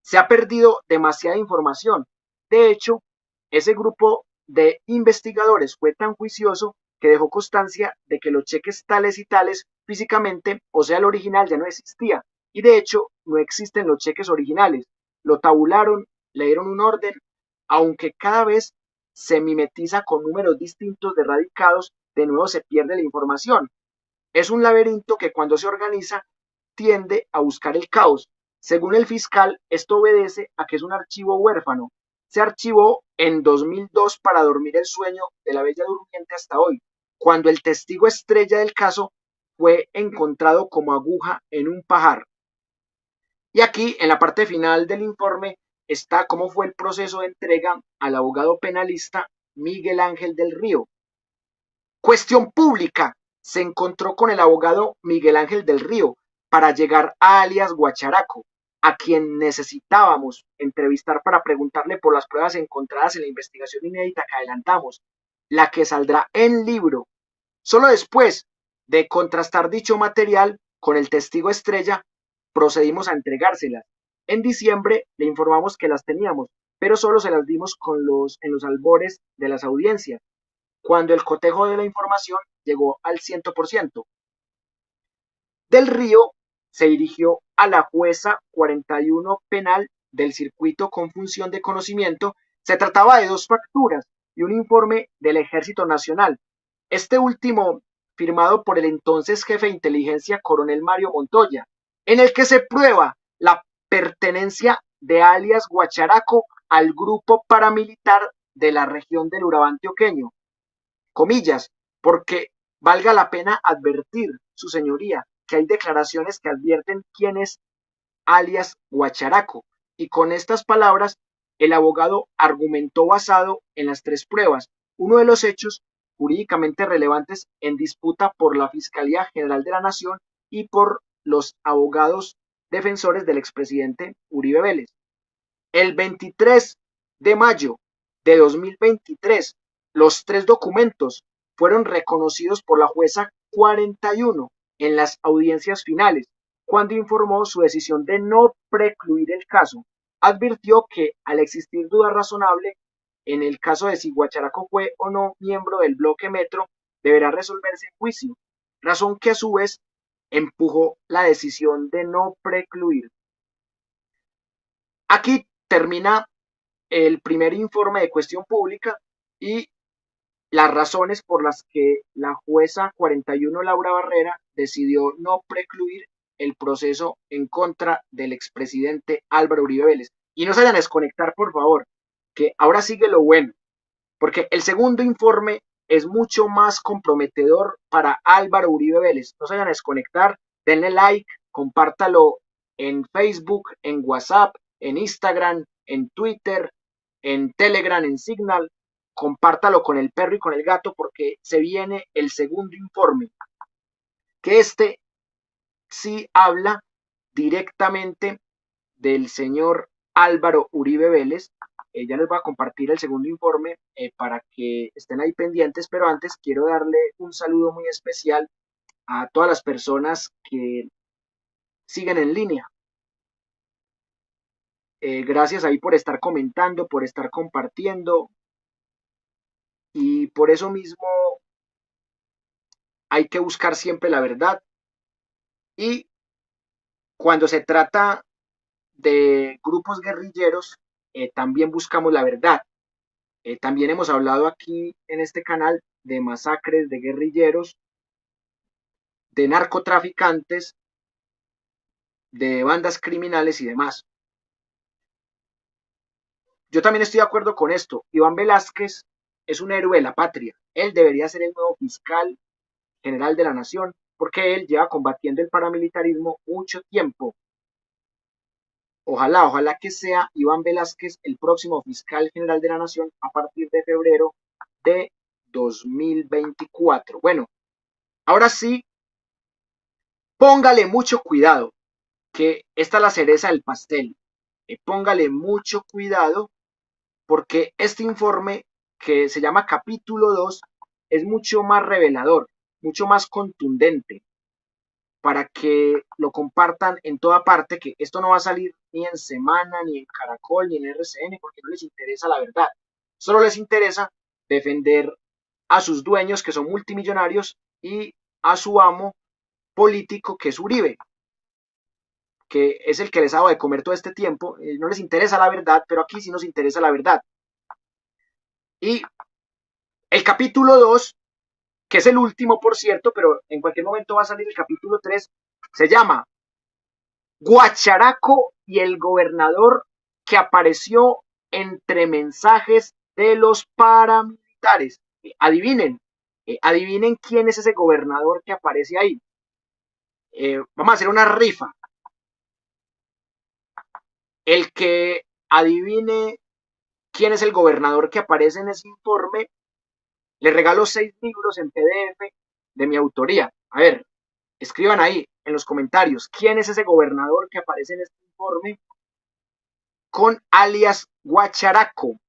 Se ha perdido demasiada información. De hecho, ese grupo de investigadores fue tan juicioso que dejó constancia de que los cheques tales y tales físicamente, o sea, el original ya no existía. Y de hecho, no existen los cheques originales. Lo tabularon, le dieron un orden, aunque cada vez se mimetiza con números distintos de radicados, de nuevo se pierde la información. Es un laberinto que cuando se organiza tiende a buscar el caos. Según el fiscal, esto obedece a que es un archivo huérfano. Se archivó en 2002 para dormir el sueño de la bella durmiente hasta hoy, cuando el testigo estrella del caso fue encontrado como aguja en un pajar. Y aquí, en la parte final del informe, está cómo fue el proceso de entrega al abogado penalista Miguel Ángel del Río. Cuestión pública. Se encontró con el abogado Miguel Ángel del Río para llegar a alias Guacharaco, a quien necesitábamos entrevistar para preguntarle por las pruebas encontradas en la investigación inédita que adelantamos, la que saldrá en libro. Solo después de contrastar dicho material con el testigo estrella, procedimos a entregárselas. En diciembre le informamos que las teníamos, pero solo se las dimos en los albores de las audiencias cuando el cotejo de la información llegó al 100%. Del Río se dirigió a la jueza 41 penal del circuito con función de conocimiento. Se trataba de dos facturas y un informe del Ejército Nacional. Este último firmado por el entonces jefe de inteligencia coronel Mario Montoya, en el que se prueba la pertenencia de alias Guacharaco al grupo paramilitar de la región del Urabá antioqueño, comillas, porque valga la pena advertir, su señoría, que hay declaraciones que advierten quién es alias Guacharaco, y con estas palabras el abogado argumentó basado en las tres pruebas, uno de los hechos jurídicamente relevantes en disputa por la Fiscalía General de la Nación y por los abogados defensores del expresidente Uribe Vélez. El 23 de mayo de 2023, los tres documentos fueron reconocidos por la jueza 41 en las audiencias finales, cuando informó su decisión de no precluir el caso. Advirtió que, al existir duda razonable en el caso de si Guacharaco fue o no miembro del bloque Metro, deberá resolverse en juicio, razón que a su vez empujó la decisión de no precluir. Aquí termina el primer informe de cuestión pública y las razones por las que la jueza 41 Laura Barrera decidió no precluir el proceso en contra del expresidente Álvaro Uribe Vélez. Y no se vayan a desconectar, por favor, que ahora sigue lo bueno, porque el segundo informe es mucho más comprometedor para Álvaro Uribe Vélez. No se vayan a desconectar, denle like, compártalo en Facebook, en WhatsApp, en Instagram, en Twitter, en Telegram, en Signal. Compártalo con el perro y con el gato porque se viene el segundo informe, que este sí habla directamente del señor Álvaro Uribe Vélez. Ya les voy a compartir el segundo informe para que estén ahí pendientes, pero antes quiero darle un saludo muy especial a todas las personas que siguen en línea. Gracias ahí por estar comentando, por estar compartiendo y por eso mismo hay que buscar siempre la verdad y cuando se trata de grupos guerrilleros también buscamos la verdad. También hemos hablado aquí en este canal de masacres de guerrilleros, de narcotraficantes, de bandas criminales y demás. Yo también estoy de acuerdo con esto. Iván Velázquez es un héroe de la patria. Él debería ser el nuevo fiscal general de la nación, porque él lleva combatiendo el paramilitarismo mucho tiempo. Ojalá que sea Iván Velázquez el próximo fiscal general de la nación a partir de febrero de 2024. Bueno, ahora sí, póngale mucho cuidado, que esta es la cereza del pastel. Póngale mucho cuidado porque este informe, que se llama capítulo 2, es mucho más revelador, mucho más contundente, para que lo compartan en toda parte, que esto no va a salir ni en Semana, ni en Caracol, ni en RCN, porque no les interesa la verdad. Solo les interesa defender a sus dueños, que son multimillonarios, y a su amo político, que es Uribe, que es el que les ha dado de comer todo este tiempo. No les interesa la verdad, pero aquí sí nos interesa la verdad. Y el capítulo 2, que es el último, por cierto, pero en cualquier momento va a salir el capítulo 3, se llama Guacharaco y el gobernador que apareció entre mensajes de los paramilitares. Adivinen quién es ese gobernador que aparece ahí. Vamos a hacer una rifa. El que adivine quién es el gobernador que aparece en ese informe, le regalo 6 libros en PDF de mi autoría. A ver, escriban ahí en los comentarios quién es ese gobernador que aparece en este informe con alias Guacharaco.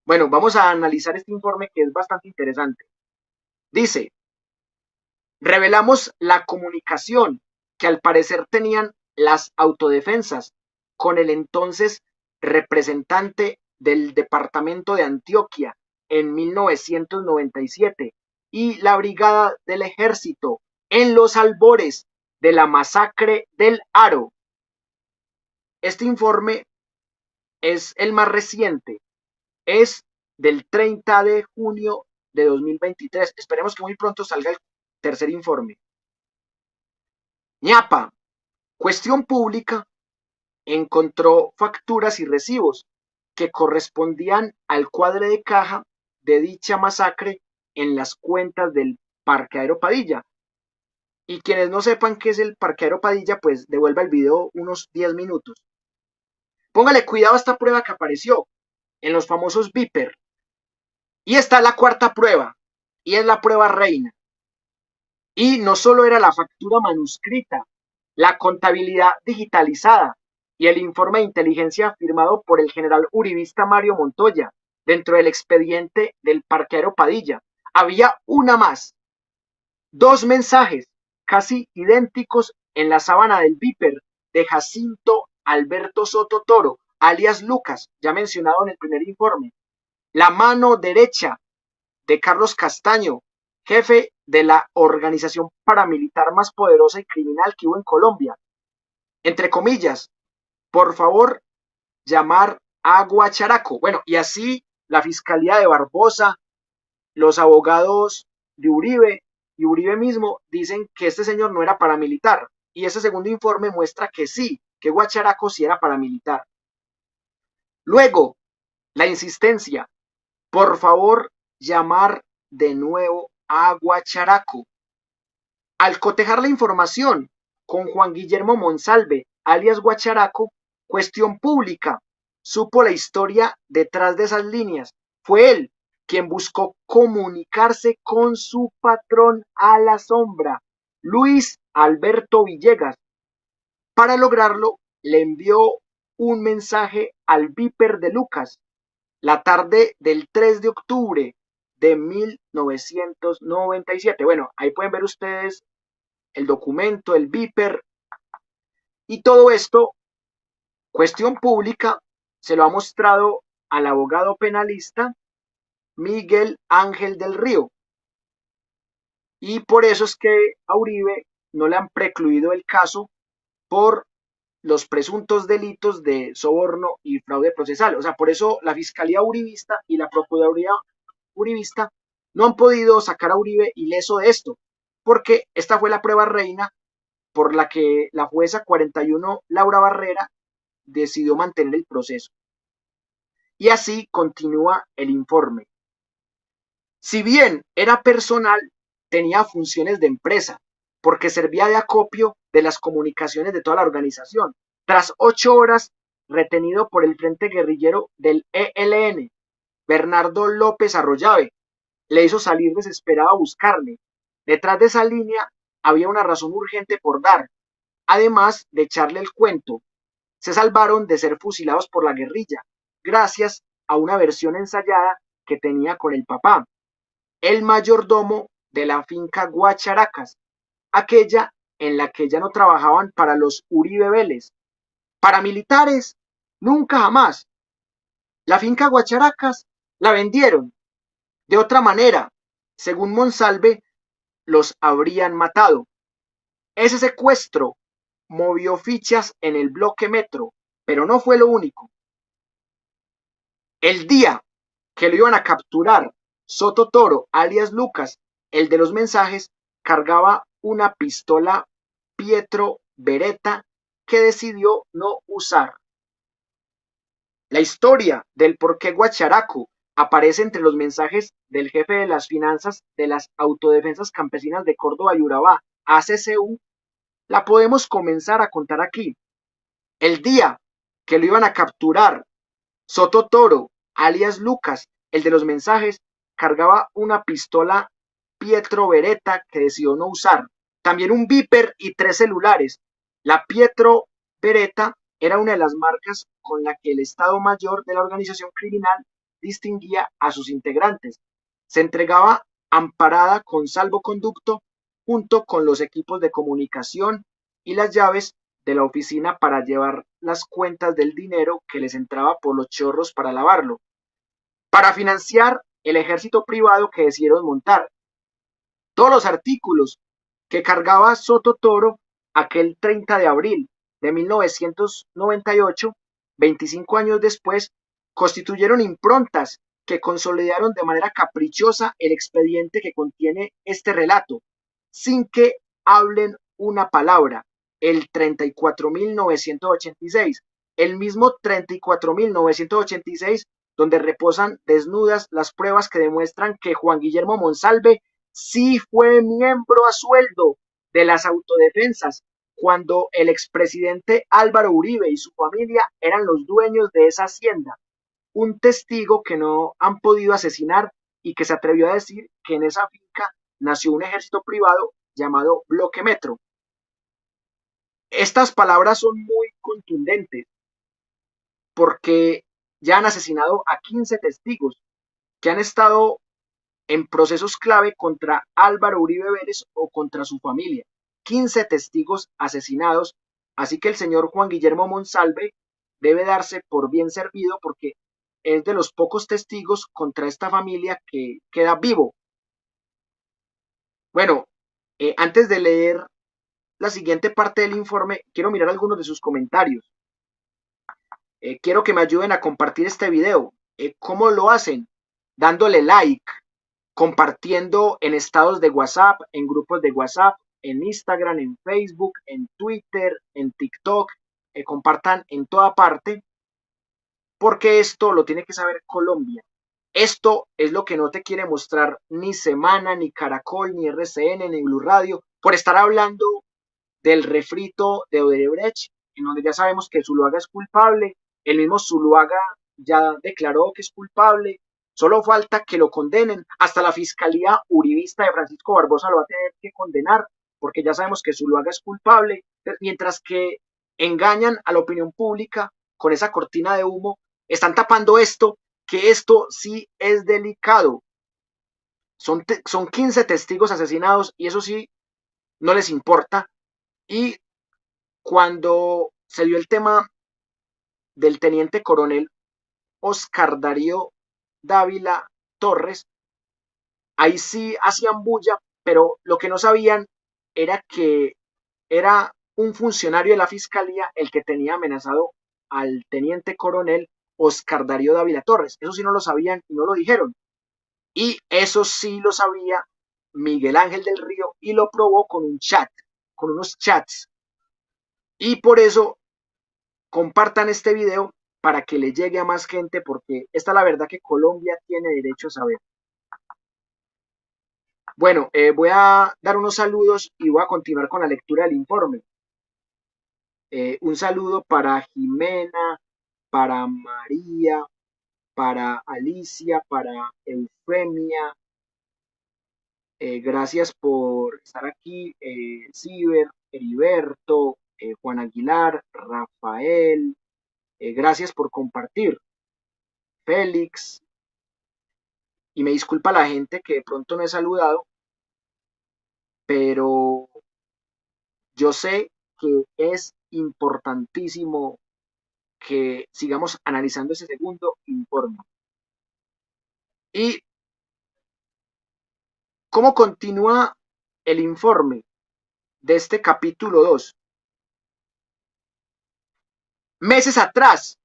Bueno, vamos a analizar este informe, que es bastante interesante. Dice: revelamos la comunicación que al parecer tenían las autodefensas con el entonces representante del departamento de Antioquia en 1997 y la brigada del ejército en los albores de la masacre del Aro. Este informe es el más reciente, es del 30 de junio de 2023. Esperemos que muy pronto salga el tercer informe. ñapa, Cuestión Pública encontró facturas y recibos que correspondían al cuadre de caja de dicha masacre en las cuentas del parqueadero Padilla. Y quienes no sepan qué es el parqueadero Padilla, pues devuelva el video unos 10 minutos. Póngale cuidado a esta prueba que apareció en los famosos Viper. Y está la cuarta prueba, y es la prueba reina. Y no solo era la factura manuscrita, la contabilidad digitalizada y el informe de inteligencia firmado por el general uribista Mario Montoya dentro del expediente del parqueadero Padilla. Había una más, 2 mensajes casi idénticos en la sábana del Viper de Jacinto Alberto Soto Toro, alias Lucas, ya mencionado en el primer informe. La mano derecha de Carlos Castaño, jefe de la organización paramilitar más poderosa y criminal que hubo en Colombia. Entre comillas, por favor, llamar a Guacharaco. Bueno, y así la Fiscalía de Barbosa, los abogados de Uribe y Uribe mismo dicen que este señor no era paramilitar. Y ese segundo informe muestra que sí, que Guacharaco sí era paramilitar. Luego, la insistencia, por favor, llamar de nuevo a Guacharaco. Al cotejar la información con Juan Guillermo Monsalve, alias Guacharaco, Cuestión Pública supo la historia detrás de esas líneas. Fue él quien buscó comunicarse con su patrón a la sombra, Luis Alberto Villegas. Para lograrlo, le envió un mensaje al Viper de Lucas la tarde del 3 de octubre de 1997. Bueno, ahí pueden ver ustedes el documento, el Viper, y todo esto, Cuestión Pública, se lo ha mostrado al abogado penalista Miguel Ángel del Río. Y por eso es que a Uribe no le han precluido el caso por los presuntos delitos de soborno y fraude procesal. O sea, por eso la Fiscalía Uribista y la Procuraduría Uribista no han podido sacar a Uribe ileso de esto, porque esta fue la prueba reina por la que la jueza 41 Laura Barrera decidió mantener el proceso. Y así continúa el informe. Si bien era personal, tenía funciones de empresa, porque servía de acopio de las comunicaciones de toda la organización. Tras 8 horas retenido por el frente guerrillero del ELN, Bernardo López Arroyave le hizo salir desesperado a buscarle. Detrás de esa línea había una razón urgente por dar, además de echarle el cuento. Se salvaron de ser fusilados por la guerrilla, gracias a una versión ensayada que tenía con el papá, el mayordomo de la finca Guacharacas, aquella en la que ya no trabajaban para los Uribe Vélez. Paramilitares, nunca jamás. La finca Guacharacas la vendieron. De otra manera, según Monsalve, los habrían matado. Ese secuestro movió fichas en el bloque Metro, pero no fue lo único. El día que lo iban a capturar, Soto Toro, alias Lucas, el de los mensajes, cargaba una pistola Pietro Beretta que decidió no usar. La historia del por qué Guacharaco aparece entre los mensajes del jefe de las finanzas de las Autodefensas Campesinas de Córdoba y Urabá, ACCU, la podemos comenzar a contar aquí. El día que lo iban a capturar, Soto Toro, alias Lucas, el de los mensajes, cargaba una pistola Pietro Beretta que decidió no usar. También un Viper y 3 celulares. La Pietro Beretta era una de las marcas con la que el Estado Mayor de la organización criminal distinguía a sus integrantes. Se entregaba amparada con salvoconducto junto con los equipos de comunicación y las llaves de la oficina para llevar las cuentas del dinero que les entraba por los chorros para lavarlo, para financiar el ejército privado que decidieron montar. Todos los artículos que cargaba Soto Toro aquel 30 de abril de 1998, 25 años después, constituyeron improntas que consolidaron de manera caprichosa el expediente que contiene este relato, sin que hablen una palabra, el 34.986, el mismo 34.986 donde reposan desnudas las pruebas que demuestran que Juan Guillermo Monsalve sí fue miembro a sueldo de las autodefensas cuando el expresidente Álvaro Uribe y su familia eran los dueños de esa hacienda. Un testigo que no han podido asesinar y que se atrevió a decir que en esa finca nació un ejército privado llamado Bloque Metro. Estas palabras son muy contundentes porque ya han asesinado a 15 testigos que han estado en procesos clave contra Álvaro Uribe Vélez o contra su familia. 15 testigos asesinados, así que el señor Juan Guillermo Monsalve debe darse por bien servido porque es de los pocos testigos contra esta familia que queda vivo. Bueno, antes de leer la siguiente parte del informe, quiero mirar algunos de sus comentarios. Quiero que me ayuden a compartir este video. ¿Cómo lo hacen? Dándole like, compartiendo en estados de WhatsApp, en grupos de WhatsApp, en Instagram, en Facebook, en Twitter, en TikTok, compartan en toda parte, porque esto lo tiene que saber Colombia. Esto es lo que no te quiere mostrar ni Semana, ni Caracol, ni RCN, ni Blue Radio, por estar hablando del refrito de Odebrecht, en donde ya sabemos que Zuluaga es culpable, el mismo Zuluaga ya declaró que es culpable, solo falta que lo condenen, hasta la fiscalía uribista de Francisco Barbosa lo va a tener que condenar, porque ya sabemos que Zuluaga es culpable, mientras que engañan a la opinión pública con esa cortina de humo, están tapando esto, que esto sí es delicado. Son 15 testigos asesinados y eso sí no les importa. Y cuando se dio el tema del teniente coronel Oscar Darío Dávila Torres, ahí sí hacían bulla, pero lo que no sabían era que era un funcionario de la fiscalía el que tenía amenazado al teniente coronel Oscar Darío Dávila Torres. Eso sí no lo sabían y no lo dijeron. Y eso sí lo sabía Miguel Ángel del Río y lo probó con un chat, con unos chats. Y por eso compartan este video para que le llegue a más gente, porque esta es la verdad que Colombia tiene derecho a saber. Bueno, voy a dar unos saludos y voy a continuar con la lectura del informe. Un saludo para Jimena, para María, para Alicia, para Eufemia. Gracias por estar aquí, Ciber, Heriberto, Juan Aguilar, Rafael. Gracias por compartir, Félix. Y me disculpa la gente que de pronto no he saludado, pero yo sé que es importantísimo que sigamos analizando ese segundo informe. ¿Y cómo continúa el informe de este capítulo 2? Meses atrás,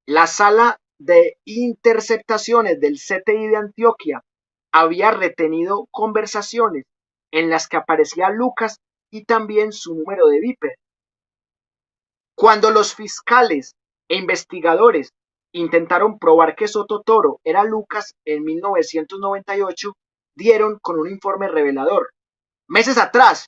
la sala de interceptaciones del CTI de Antioquia había retenido conversaciones en las que aparecía Lucas y también su número de Viper. Cuando los fiscales e investigadores intentaron probar que Soto Toro era Lucas en 1998, dieron con un informe revelador. Meses atrás,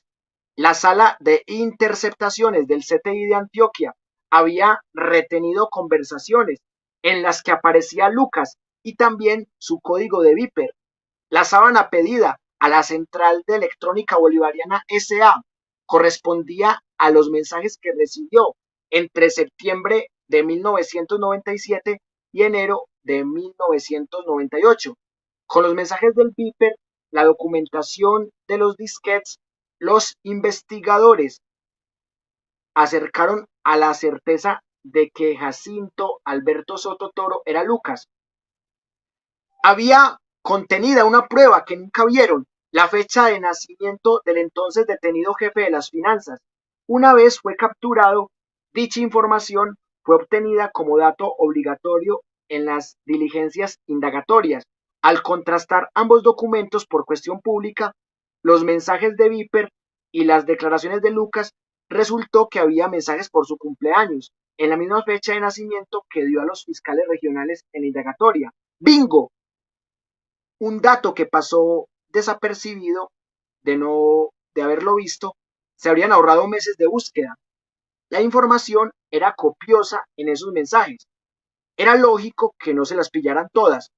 la sala de interceptaciones del CTI de Antioquia había retenido conversaciones en las que aparecía Lucas y también su código de Viper. La sábana pedida a la Central de Electrónica Bolivariana S.A. correspondía a los mensajes que recibió entre septiembre de 1997 y enero de 1998. Con los mensajes del Viper, la documentación de los disquetes, los investigadores acercaron a la certeza de que Jacinto Alberto Soto Toro era Lucas. Había contenida una prueba que nunca vieron, la fecha de nacimiento del entonces detenido jefe de las finanzas. Una vez fue capturado, dicha información fue obtenida como dato obligatorio en las diligencias indagatorias. Al contrastar ambos documentos por cuestión pública, los mensajes de Viper y las declaraciones de Lucas, resultó que había mensajes por su cumpleaños, en la misma fecha de nacimiento que dio a los fiscales regionales en la indagatoria. ¡Bingo! Un dato que pasó desapercibido de haberlo visto, se habrían ahorrado meses de búsqueda. La información era copiosa en esos mensajes. Era lógico que no se las pillaran todas.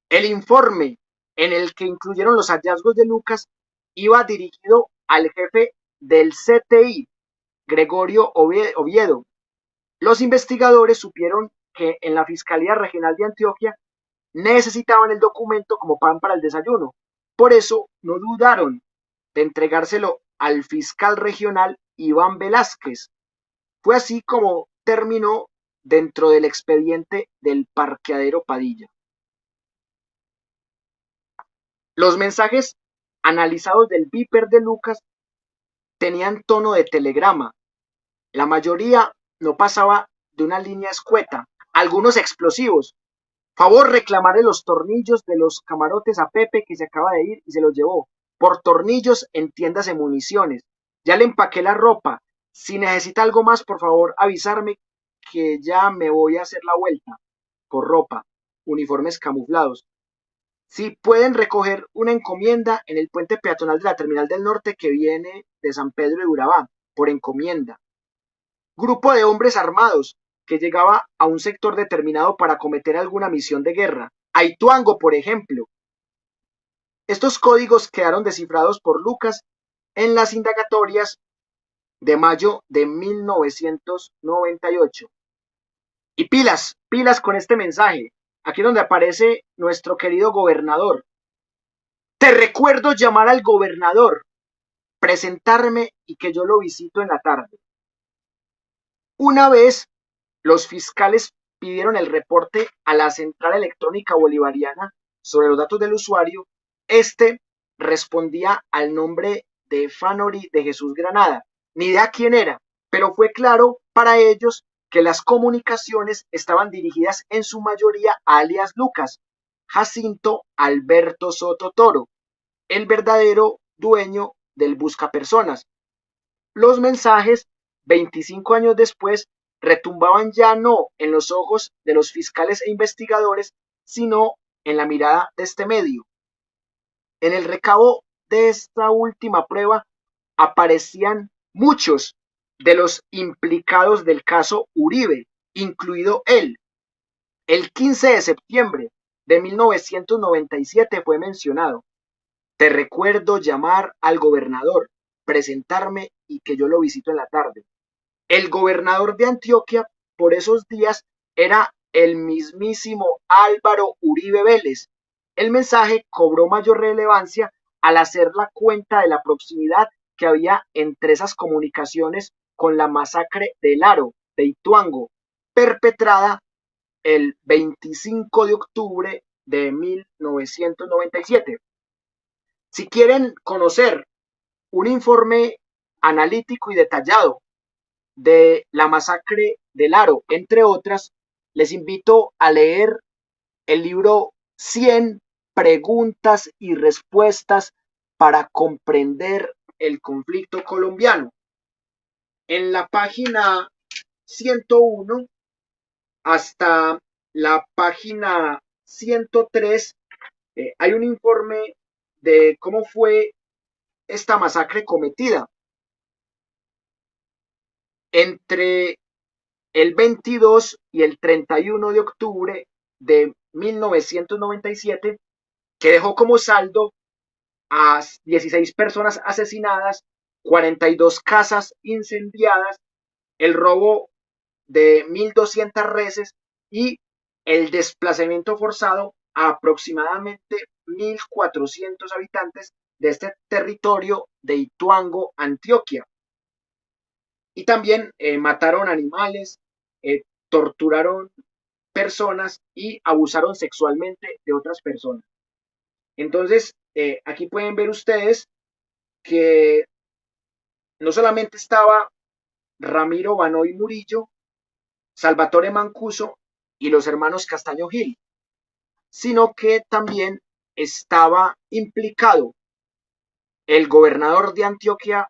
El informe en el que incluyeron los hallazgos de Lucas iba dirigido al jefe del CTI, Gregorio Oviedo. Los investigadores supieron que en la Fiscalía Regional de Antioquia necesitaban el documento como pan para el desayuno. Por eso no dudaron de entregárselo al fiscal regional Iván Velázquez. Fue así como terminó dentro del expediente del parqueadero Padilla. Los mensajes analizados del Viper de Lucas tenían tono de telegrama. La mayoría no pasaba de una línea escueta, algunos explosivos. Favor reclamarle los tornillos de los camarotes a Pepe que se acaba de ir y se los llevó. Por tornillos en tiendas de municiones. Ya le empaqué la ropa. Si necesita algo más, por favor avisarme que ya me voy a hacer la vuelta. Por ropa. Uniformes camuflados. Si pueden recoger una encomienda en el puente peatonal de la Terminal del Norte que viene de San Pedro de Urabá. Por encomienda. Grupo de hombres armados que llegaba a un sector determinado para cometer alguna misión de guerra. Aituango, por ejemplo. Estos códigos quedaron descifrados por Lucas en las indagatorias de mayo de 1998. Y pilas, pilas con este mensaje. Aquí es donde aparece nuestro querido gobernador. Te recuerdo llamar al gobernador, presentarme y que yo lo visito en la tarde. Una vez los fiscales pidieron el reporte a la Central Electrónica Bolivariana sobre los datos del usuario, este respondía al nombre de Fanori de Jesús Granada. Ni idea quién era, pero fue claro para ellos que las comunicaciones estaban dirigidas en su mayoría a alias Lucas, Jacinto Alberto Soto Toro, el verdadero dueño del buscapersonas. Los mensajes, 25 años después, retumbaban ya no en los ojos de los fiscales e investigadores, sino en la mirada de este medio. En el recabo de esta última prueba aparecían muchos de los implicados del caso Uribe, incluido él. El 15 de septiembre de 1997 fue mencionado: te recuerdo llamar al gobernador, presentarme y que yo lo visito en la tarde. El gobernador de Antioquia por esos días era el mismísimo Álvaro Uribe Vélez. El mensaje cobró mayor relevancia al hacer la cuenta de la proximidad que había entre esas comunicaciones con la masacre del Aro de Ituango, perpetrada el 25 de octubre de 1997. Si quieren conocer un informe analítico y detallado de la masacre del Aro, entre otras, les invito a leer el libro 100 preguntas y respuestas para comprender el conflicto colombiano. En la página 101 hasta la página 103 hay un informe de cómo fue esta masacre cometida entre el 22 y el 31 de octubre de 1997, que dejó como saldo a 16 personas asesinadas, 42 casas incendiadas, el robo de 1.200 reses y el desplazamiento forzado a aproximadamente 1.400 habitantes de este territorio de Ituango, Antioquia. Y también mataron animales, torturaron personas y abusaron sexualmente de otras personas. Entonces, aquí pueden ver ustedes que no solamente estaba Ramiro Banoy Murillo, Salvatore Mancuso y los hermanos Castaño Gil, sino que también estaba implicado el gobernador de Antioquia,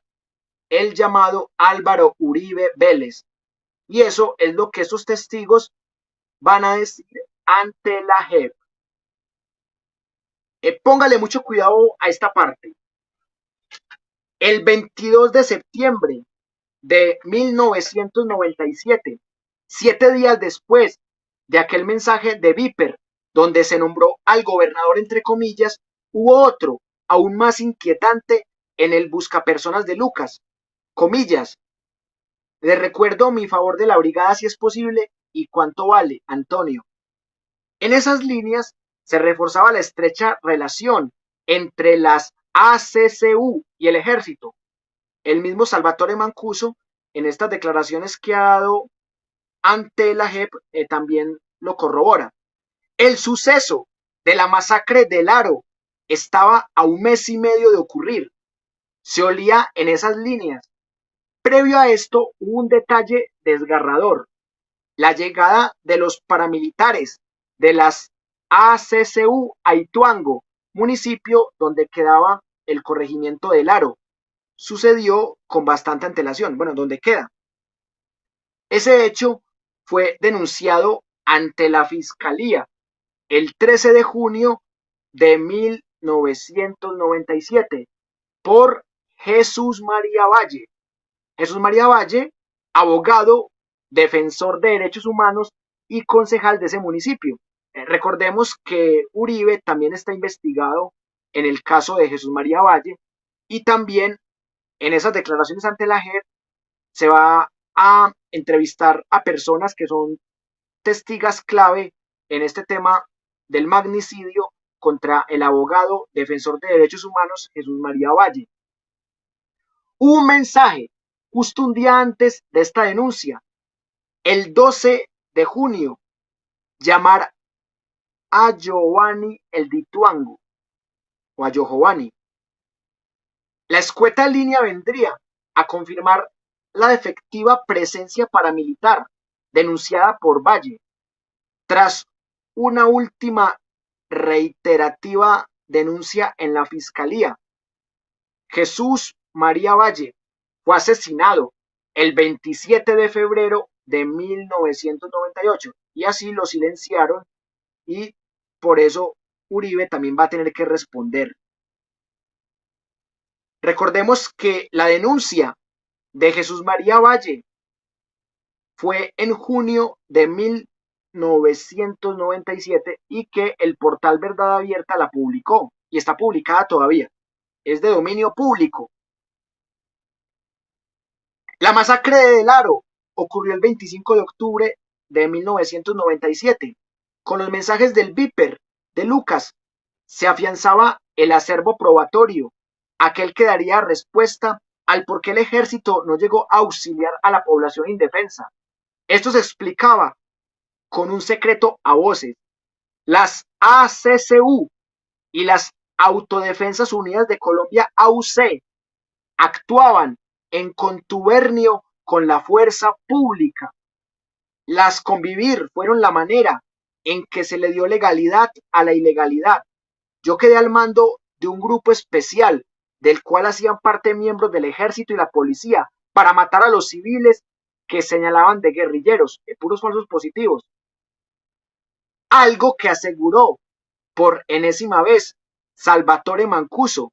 el llamado Álvaro Uribe Vélez. Y eso es lo que esos testigos van a decir ante la JEP. Póngale mucho cuidado a esta parte. El 22 de septiembre de 1997, 7 días después de aquel mensaje de Viper, donde se nombró al gobernador entre comillas, hubo otro, aún más inquietante, en el buscapersonas de Lucas, comillas: le recuerdo mi favor de la brigada si es posible y cuánto vale, Antonio. En esas líneas se reforzaba la estrecha relación entre las ACCU y el ejército. El mismo Salvatore Mancuso, en estas declaraciones que ha dado ante la JEP, también lo corrobora. El suceso de la masacre del Aro estaba a 1 mes y medio de ocurrir. Se olía en esas líneas. Previo a esto hubo un detalle desgarrador: la llegada de los paramilitares de las ACCU a Ituango, municipio donde quedaba el corregimiento del Aro. Sucedió con bastante antelación, bueno, donde queda. Ese hecho fue denunciado ante la Fiscalía el 13 de junio de 1997 por Jesús María Valle. Jesús María Valle, abogado, defensor de derechos humanos y concejal de ese municipio. Recordemos que Uribe también está investigado en el caso de Jesús María Valle, y también en esas declaraciones ante la JEP se va a entrevistar a personas que son testigas clave en este tema del magnicidio contra el abogado defensor de derechos humanos Jesús María Valle. Hubo un mensaje justo un día antes de esta denuncia, el 12 de junio, llamar a Giovanni el Dituango o a Giovanni. La escueta línea vendría a confirmar la efectiva presencia paramilitar denunciada por Valle, tras una última reiterativa denuncia en la Fiscalía. Jesús María Valle fue asesinado el 27 de febrero de 1998 y así lo silenciaron y por eso Uribe también va a tener que responder. Recordemos que la denuncia de Jesús María Valle fue en junio de 1997 y que el portal Verdad Abierta la publicó y está publicada todavía. Es de dominio público. La masacre de Del Aro ocurrió el 25 de octubre de 1997. Con los mensajes del Viper de Lucas se afianzaba el acervo probatorio, aquel que daría respuesta al por qué el ejército no llegó a auxiliar a la población indefensa. Esto se explicaba con un secreto a voces. Las ACCU y las Autodefensas Unidas de Colombia, AUC, actuaban en contubernio con la fuerza pública. Las convivir fueron la manera en que se le dio legalidad a la ilegalidad. Yo quedé al mando de un grupo especial, del cual hacían parte miembros del ejército y la policía, para matar a los civiles que señalaban de guerrilleros, de puros falsos positivos. Algo que aseguró por enésima vez Salvatore Mancuso,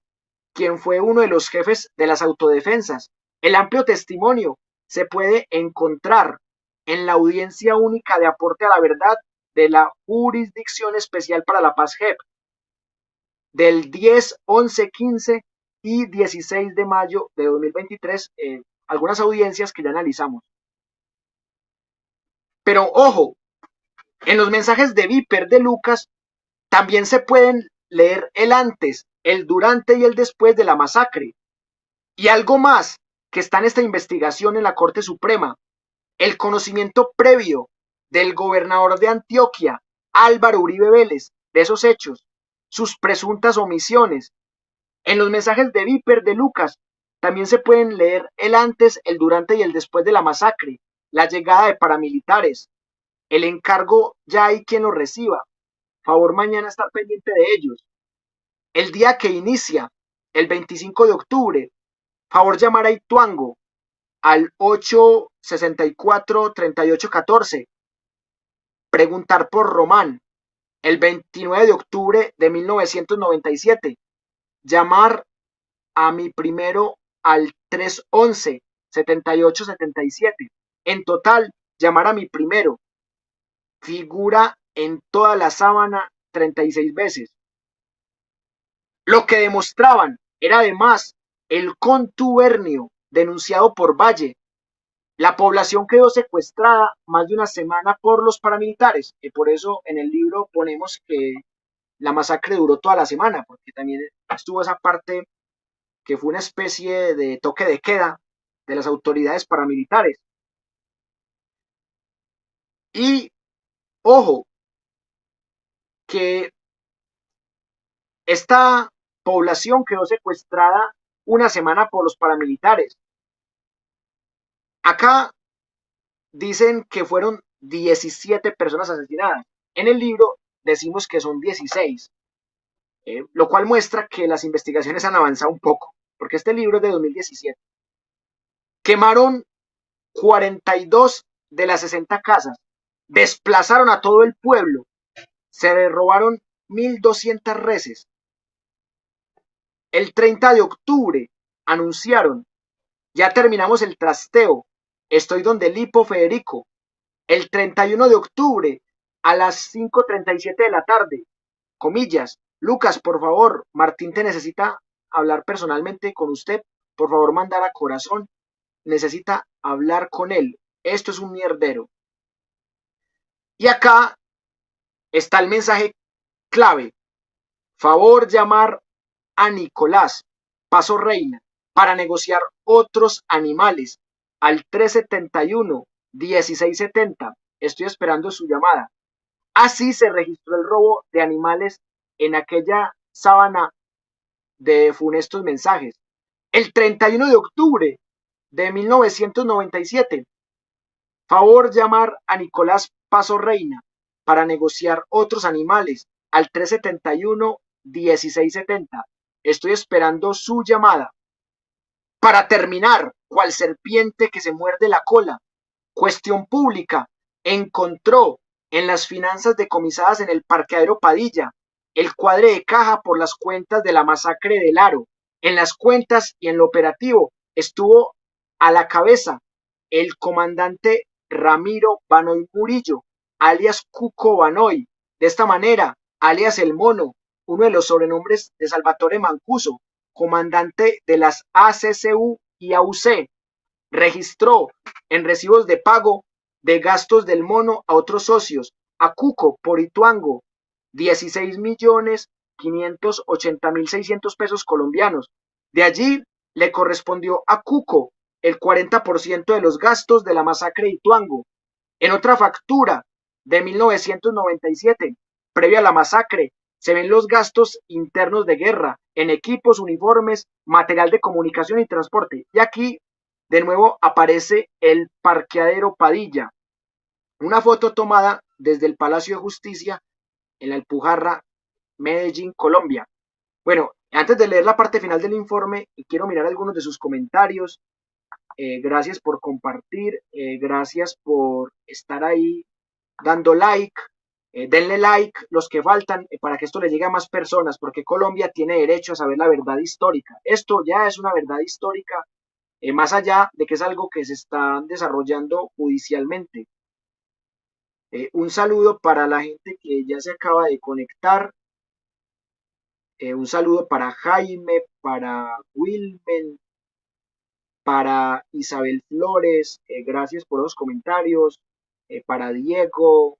quien fue uno de los jefes de las autodefensas. El amplio testimonio se puede encontrar en la audiencia única de aporte a la verdad de la Jurisdicción Especial para la Paz JEP del 10, 11, 15 y 16 de mayo de 2023, algunas audiencias que ya analizamos. Pero ojo, en los mensajes de Viper de Lucas también se pueden leer el antes, el durante y el después de la masacre. Y algo más que está en esta investigación en la Corte Suprema, el conocimiento previo del gobernador de Antioquia, Álvaro Uribe Vélez, de esos hechos, sus presuntas omisiones. En los mensajes de Viper de Lucas también se pueden leer el antes, el durante y el después de la masacre, la llegada de paramilitares, el encargo ya hay quien lo reciba, favor mañana estar pendiente de ellos. El día que inicia, el 25 de octubre, favor llamar a Ituango al 864-3814, preguntar por Román, el 29 de octubre de 1997, llamar a mi primero al 311-7877. En total, llamar a mi primero. Figura en toda la sábana 36 veces. Lo que demostraban era además el contubernio denunciado por Valle. La población quedó secuestrada más de una semana por los paramilitares, y por eso en el libro ponemos que la masacre duró toda la semana, porque también estuvo esa parte que fue una especie de toque de queda de las autoridades paramilitares. Y ojo, que esta población quedó secuestrada una semana por los paramilitares. Acá dicen que fueron 17 personas asesinadas. En el libro decimos que son 16, lo cual muestra que las investigaciones han avanzado un poco, porque este libro es de 2017. Quemaron 42 de las 60 casas, desplazaron a todo el pueblo, se robaron 1.200 reses. El 30 de octubre anunciaron, ya terminamos el trasteo, estoy donde Lipo Federico. El 31 de octubre a las 5:37 de la tarde, comillas, Lucas, por favor, Martín te necesita hablar personalmente con usted, por favor mandar a Corazón, necesita hablar con él, esto es un mierdero. Y acá está el mensaje clave, favor llamar a Nicolás Paso Reina para negociar otros animales al 371-1670. Estoy esperando su llamada. Así se registró el robo de animales en aquella sábana de funestos mensajes. El 31 de octubre de 1997, favor llamar a Nicolás Paso Reina para negociar otros animales al 371-1670. Estoy esperando su llamada. Para terminar, cual serpiente que se muerde la cola, Cuestión Pública encontró en las finanzas decomisadas en el parqueadero Padilla el cuadre de caja por las cuentas de la masacre del Aro. En las cuentas y en lo operativo estuvo a la cabeza el comandante Ramiro Banoy Murillo, alias Cuco Banoy. De esta manera, alias El Mono, uno de los sobrenombres de Salvatore Mancuso, comandante de las ACCU y AUC, registró en recibos de pago de gastos del Mono a otros socios, a Cuco por Ituango, 16.580.600 pesos colombianos. De allí le correspondió a Cuco el 40% de los gastos de la masacre de Ituango. En otra factura de 1997, previa a la masacre, se ven los gastos internos de guerra en equipos, uniformes, material de comunicación y transporte. Y aquí, de nuevo, aparece el parqueadero Padilla. Una foto tomada desde el Palacio de Justicia en la Alpujarra, Medellín, Colombia. Bueno, antes de leer la parte final del informe, quiero mirar algunos de sus comentarios. Gracias por compartir, gracias por estar ahí dando like, denle like los que faltan para que esto le llegue a más personas, porque Colombia tiene derecho a saber la verdad histórica. Esto ya es una verdad histórica, más allá de que es algo que se está desarrollando judicialmente. Un saludo para la gente que ya se acaba de conectar. Un saludo para Jaime, para Wilmen, para Isabel Flores, gracias por los comentarios, para Diego,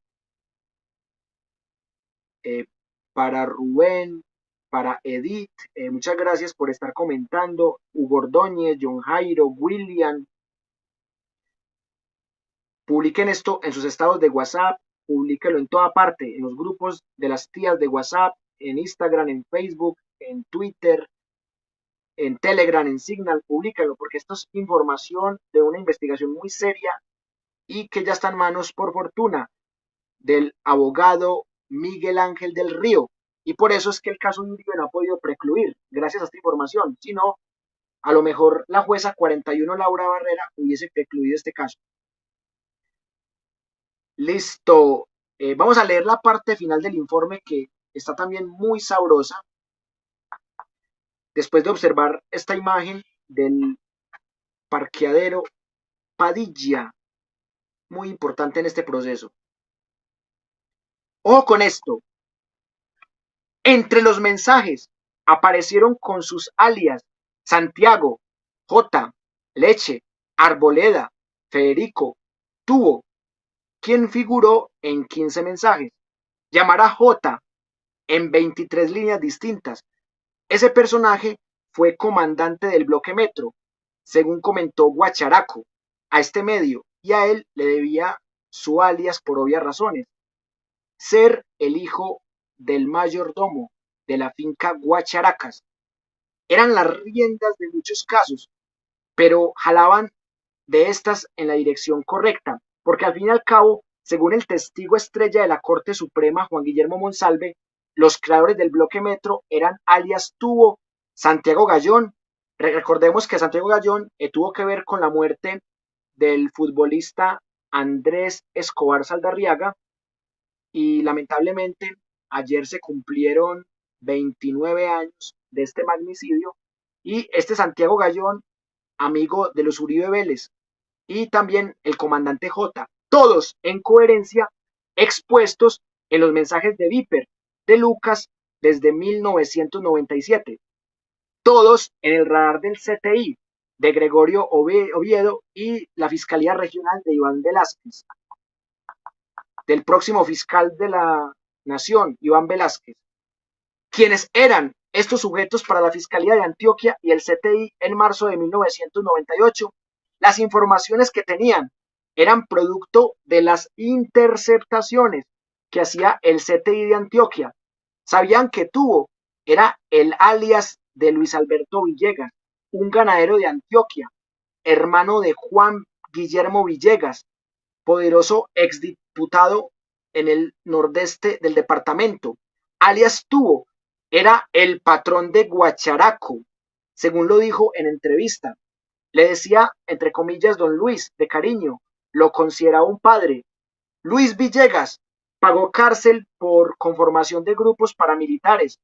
eh, para Rubén, para Edith, muchas gracias por estar comentando, Hugo Ordóñez, John Jairo, William, publiquen esto en sus estados de WhatsApp, publíquelo en toda parte, en los grupos de las tías de WhatsApp, en Instagram, en Facebook, en Twitter, en Telegram, en Signal, publícalo, porque esto es información de una investigación muy seria y que ya está en manos, por fortuna, del abogado Miguel Ángel del Río. Y por eso es que el caso de Uribe no ha podido precluir, gracias a esta información. Si no, a lo mejor la jueza 41 Laura Barrera hubiese precluido este caso. Listo. Vamos a leer la parte final del informe que está también muy sabrosa. Después de observar esta imagen del parqueadero Padilla, muy importante en este proceso. Ojo con esto. Entre los mensajes aparecieron con sus alias Santiago, J, Leche, Arboleda, Federico, Tubo, quien figuró en 15 mensajes. Llamar a J en 23 líneas distintas. Ese personaje fue comandante del bloque Metro, según comentó Guacharaco a este medio, y a él le debía su alias por obvias razones. Ser el hijo del mayordomo de la finca Guacharacas. Eran las riendas de muchos casos, pero jalaban de estas en la dirección correcta, porque al fin y al cabo, según el testigo estrella de la Corte Suprema, Juan Guillermo Monsalve, los creadores del bloque Metro eran alias Tubo, Santiago Gallón. Recordemos que Santiago Gallón tuvo que ver con la muerte del futbolista Andrés Escobar Saldarriaga, y lamentablemente ayer se cumplieron 29 años de este magnicidio, y este Santiago Gallón, amigo de los Uribe Vélez, y también el comandante J, todos en coherencia expuestos en los mensajes de Viper de Lucas desde 1997, todos en el radar del CTI de Gregorio Oviedo y la Fiscalía Regional de Iván Velázquez, del próximo fiscal de la Nación, Iván Velázquez, quienes eran estos sujetos para la Fiscalía de Antioquia y el CTI en marzo de 1998. Las informaciones que tenían eran producto de las interceptaciones que hacía el CTI de Antioquia. Sabían que Tubo era el alias de Luis Alberto Villegas, un ganadero de Antioquia, hermano de Juan Guillermo Villegas, poderoso exdiputado en el nordeste del departamento. Alias Tubo era el patrón de Guacharaco, según lo dijo en entrevista. Le decía, entre comillas, don Luis, de cariño, lo consideraba un padre. Luis Villegas pagó cárcel por conformación de grupos paramilitares.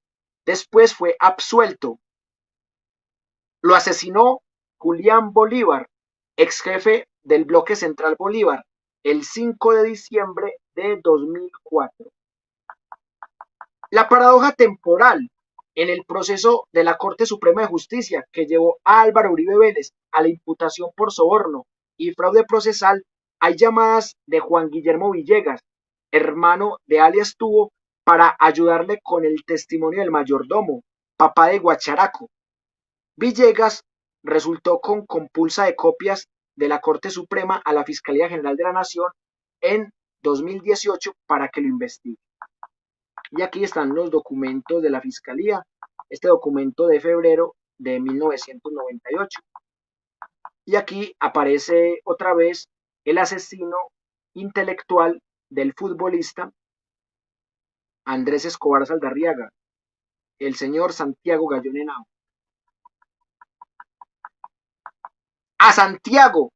Después fue absuelto. Lo asesinó Julián Bolívar, ex jefe del Bloque Central Bolívar, el 5 de diciembre de 2004. La paradoja temporal en el proceso de la Corte Suprema de Justicia que llevó a Álvaro Uribe Vélez a la imputación por soborno y fraude procesal, hay llamadas de Juan Guillermo Villegas, hermano de alias Tubo, para ayudarle con el testimonio del mayordomo, papá de Guacharaco. Villegas resultó con compulsa de copias de la Corte Suprema a la Fiscalía General de la Nación en 2018 para que lo investigue. Y aquí están los documentos de la Fiscalía, este documento de febrero de 1998. Y aquí aparece otra vez el asesino intelectual del futbolista Andrés Escobar Saldarriaga, el señor Santiago Gallón Henao. A Santiago,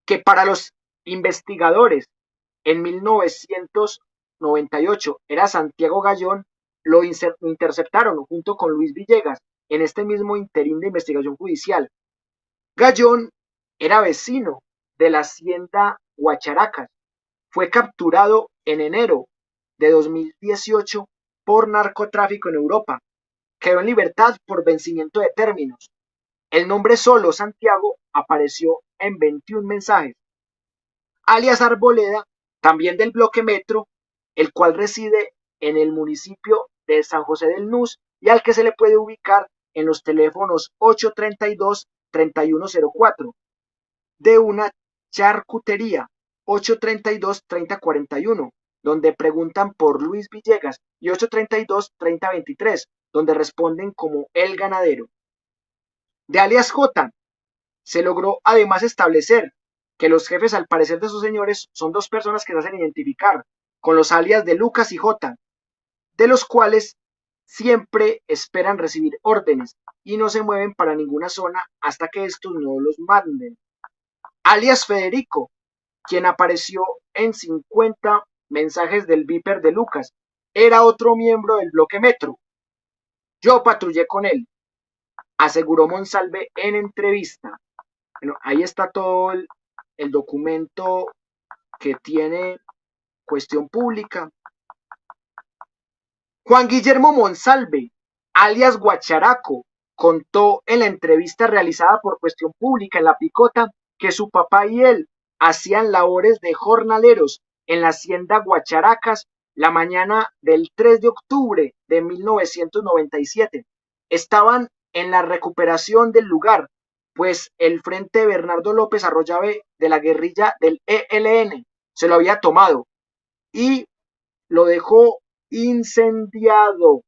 que para los investigadores en 1998 era Santiago Gallón, lo interceptaron junto con Luis Villegas en este mismo interín de investigación judicial. Gallón era vecino de la hacienda Guacharacas. Fue capturado en enero de 2018 por narcotráfico en Europa. Quedó en libertad por vencimiento de términos. El nombre solo Santiago apareció en 21 mensajes. Alias Arboleda, también del bloque Metro, el cual reside en el municipio de San José del Nus y al que se le puede ubicar en los teléfonos 832-3104, de una charcutería 832-3041, donde preguntan por Luis Villegas, y 832-3023, donde responden como El Ganadero. De alias J, se logró además establecer que los jefes, al parecer de sus señores, son dos personas que se hacen identificar con los alias de Lucas y J, de los cuales siempre esperan recibir órdenes y no se mueven para ninguna zona hasta que estos no los manden. Alias Federico, quien apareció en 50 mensajes del Viper de Lucas, era otro miembro del bloque Metro. Yo patrullé con él, aseguró Monsalve en entrevista. Bueno, ahí está todo el documento que tiene Cuestión Pública. Juan Guillermo Monsalve, alias Guacharaco, contó en la entrevista realizada por Cuestión Pública en La Picota que su papá y él hacían labores de jornaleros en la hacienda Guacharacas la mañana del 3 de octubre de 1997. Estaban en la recuperación del lugar, pues el frente de Bernardo López Arroyave de la guerrilla del ELN se lo había tomado y lo dejó incendiado,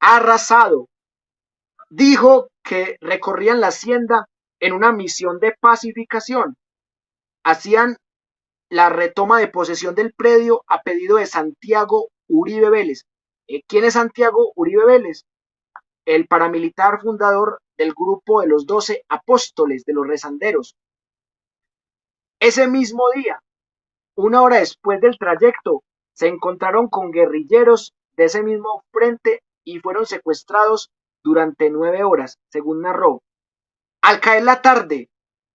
arrasado. Dijo que recorrían la hacienda en una misión de pacificación. Hacían la retoma de posesión del predio a pedido de Santiago Uribe Vélez. ¿Quién es Santiago Uribe Vélez? El paramilitar fundador del grupo de los 12 apóstoles de los rezanderos. Ese mismo día, una hora después del trayecto, se encontraron con guerrilleros de ese mismo frente y fueron secuestrados durante 9 horas, según narró. Al caer la tarde,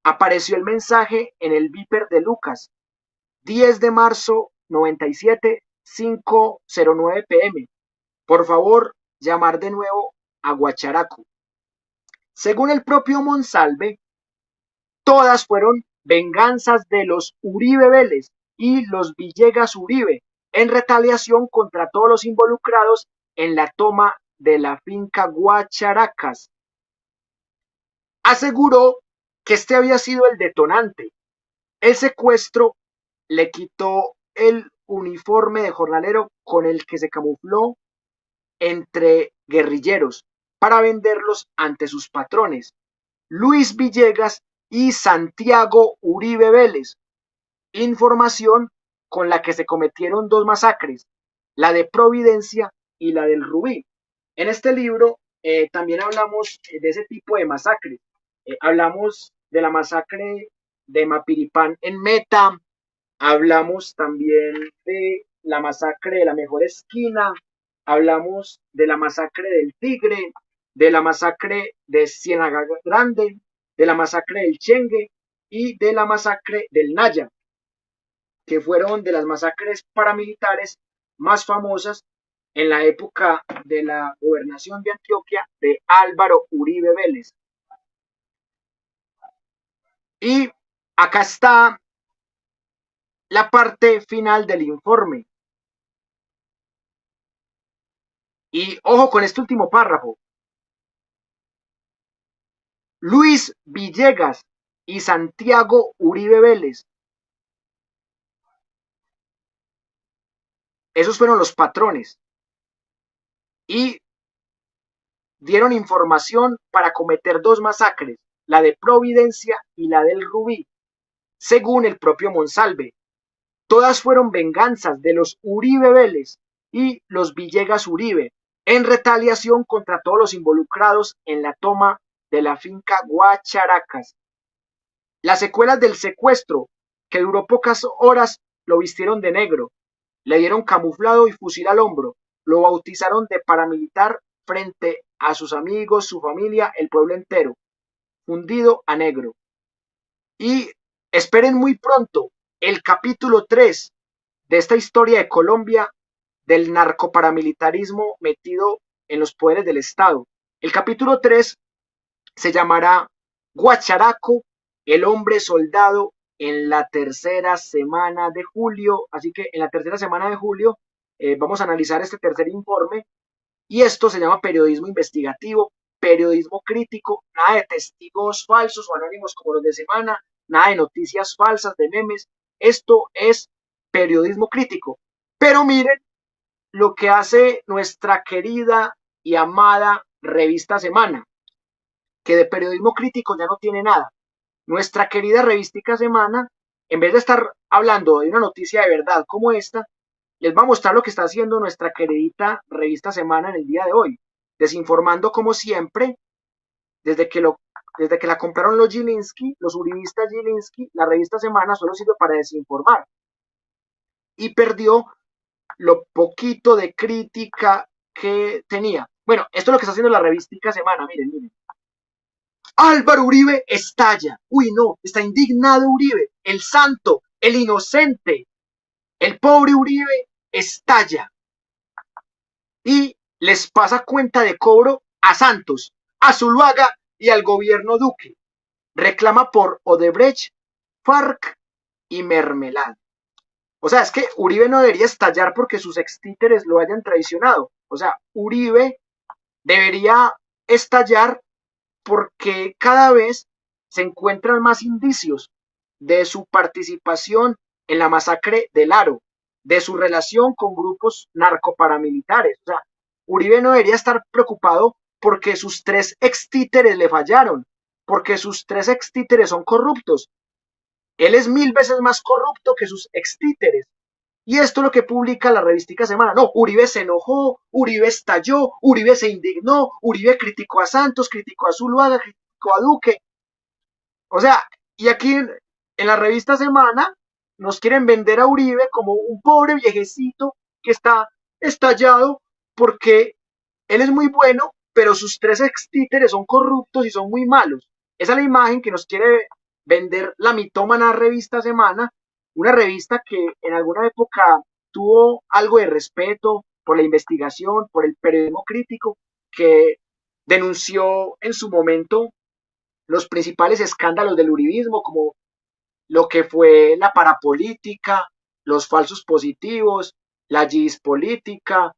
apareció el mensaje en el Viper de Lucas, 10 de marzo 97, 5:09 p.m. Por favor, llamar de nuevo a Guacharaco. Según el propio Monsalve, todas fueron venganzas de los Uribe Vélez y los Villegas Uribe, en retaliación contra todos los involucrados en la toma de la finca Guacharacas. Aseguró que este había sido el detonante. El secuestro le quitó el uniforme de jornalero con el que se camufló entre guerrilleros para venderlos ante sus patrones, Luis Villegas y Santiago Uribe Vélez. Información con la que se cometieron 2 masacres, la de Providencia y la del Rubí. En este libro también hablamos de ese tipo de masacres. Hablamos de la masacre de Mapiripán en Meta, hablamos también de la masacre de la Mejor Esquina, hablamos de la masacre del Tigre, de la masacre de Ciénaga Grande, de la masacre del Chengue y de la masacre del Naya, que fueron de las masacres paramilitares más famosas en la época de la gobernación de Antioquia de Álvaro Uribe Vélez. Y acá está la parte final del informe. Y ojo con este último párrafo. Luis Villegas y Santiago Uribe Vélez. Esos fueron los patrones. Y dieron información para cometer dos masacres, la de Providencia y la del Rubí, según el propio Monsalve. Todas fueron venganzas de los Uribe Vélez y los Villegas Uribe, en retaliación contra todos los involucrados en la toma de la finca Guacharacas. Las secuelas del secuestro, que duró pocas horas, lo vistieron de negro, le dieron camuflado y fusil al hombro, lo bautizaron de paramilitar frente a sus amigos, su familia, el pueblo entero, fundido a negro. Y esperen muy pronto el capítulo 3 de esta historia de Colombia, del narcoparamilitarismo metido en los poderes del Estado. El capítulo 3 se llamará Guacharaco, el hombre soldado en la tercera semana de julio. Así que en la tercera semana de julio vamos a analizar este tercer informe y esto se llama periodismo investigativo, periodismo crítico, nada de testigos falsos o anónimos como los de semana, nada de noticias falsas, de memes. Esto es periodismo crítico. Pero miren lo que hace nuestra querida y amada revista Semana, que de periodismo crítico ya no tiene nada. Nuestra querida revistica Semana, en vez de estar hablando de una noticia de verdad como esta, les va a mostrar lo que está haciendo nuestra queridita revista Semana en el día de hoy, desinformando como siempre, desde que, desde que la compraron los Gilinski, los uribistas Gilinski, la revista Semana solo sirve para desinformar. Y perdió lo poquito de crítica que tenía. Bueno, esto es lo que está haciendo la revistica Semana, miren, miren. Álvaro Uribe estalla. Uy, no, está indignado Uribe, el santo, el inocente, el pobre Uribe estalla. Y les pasa cuenta de cobro a Santos, a Zuluaga y al gobierno Duque. Reclama por Odebrecht, FARC y Mermelada. O sea, es que Uribe no debería estallar porque sus extíteres lo hayan traicionado. O sea, Uribe debería estallar porque cada vez se encuentran más indicios de su participación en la masacre del Aro, de su relación con grupos narcoparamilitares. O sea, Uribe no debería estar preocupado porque sus tres extíteres le fallaron, porque sus tres extíteres son corruptos. Él es 1000 veces más corrupto que sus extíteres. Y esto es lo que publica la revistica Semana. No, Uribe se enojó, Uribe estalló, Uribe se indignó, Uribe criticó a Santos, criticó a Zuluaga, criticó a Duque. O sea, y aquí en la revista Semana nos quieren vender a Uribe como un pobre viejecito que está estallado porque él es muy bueno, pero sus tres extíteres son corruptos y son muy malos. Esa es la imagen que nos quiere vender la mitómana revista Semana, una revista que en alguna época tuvo algo de respeto por la investigación, por el periodismo crítico, que denunció en su momento los principales escándalos del uribismo, como lo que fue la parapolítica, los falsos positivos, la GIS política,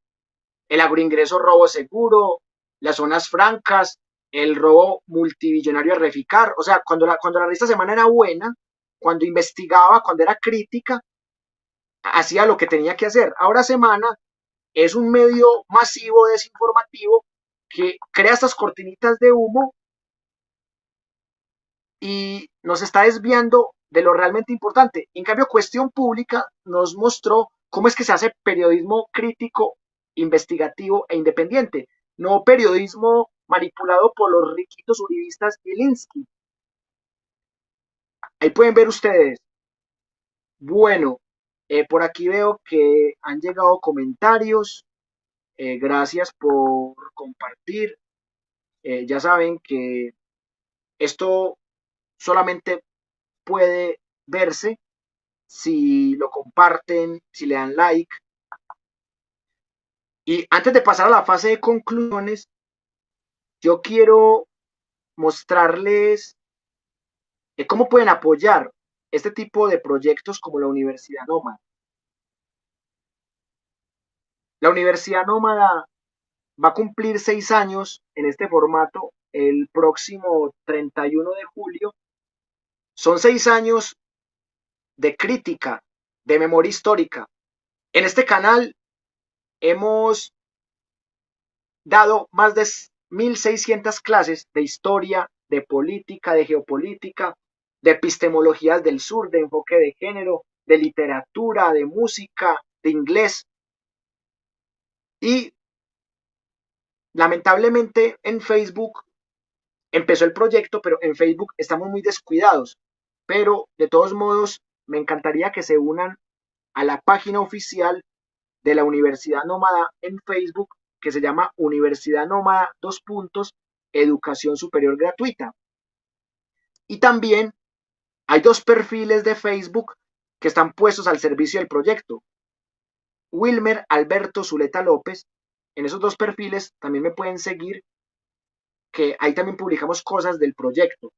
el agroingreso robo seguro, las zonas francas, el robo multibillonario a Reficar. O sea, cuando la revista Semana era buena, cuando investigaba, cuando era crítica, hacía lo que tenía que hacer. Ahora Semana es un medio masivo desinformativo que crea estas cortinitas de humo y nos está desviando de lo realmente importante. En cambio, Cuestión Pública nos mostró cómo es que se hace periodismo crítico, investigativo e independiente, no periodismo manipulado por los riquitos uribistas Gilinski. Ahí pueden ver ustedes. Bueno, por aquí veo que han llegado comentarios. Gracias por compartir. Ya saben que esto solamente puede verse si lo comparten, si le dan like. Y antes de pasar a la fase de conclusiones, yo quiero mostrarles cómo pueden apoyar este tipo de proyectos como la Universidad Nómada. La Universidad Nómada va a cumplir 6 años en este formato el próximo 31 de julio. Son 6 años de crítica, de memoria histórica. En este canal hemos dado más de 1.600 clases de historia, de política, de geopolítica, de epistemologías del sur, de enfoque de género, de literatura, de música, de inglés. Y lamentablemente en Facebook empezó el proyecto, pero en Facebook estamos muy descuidados. Pero de todos modos, me encantaría que se unan a la página oficial de la Universidad Nómada en Facebook, que se llama Universidad Nómada, Educación Superior Gratuita. Y también hay dos perfiles de Facebook que están puestos al servicio del proyecto. Wilmer Alberto Zuleta López. En esos dos perfiles también me pueden seguir, que ahí también publicamos cosas del proyecto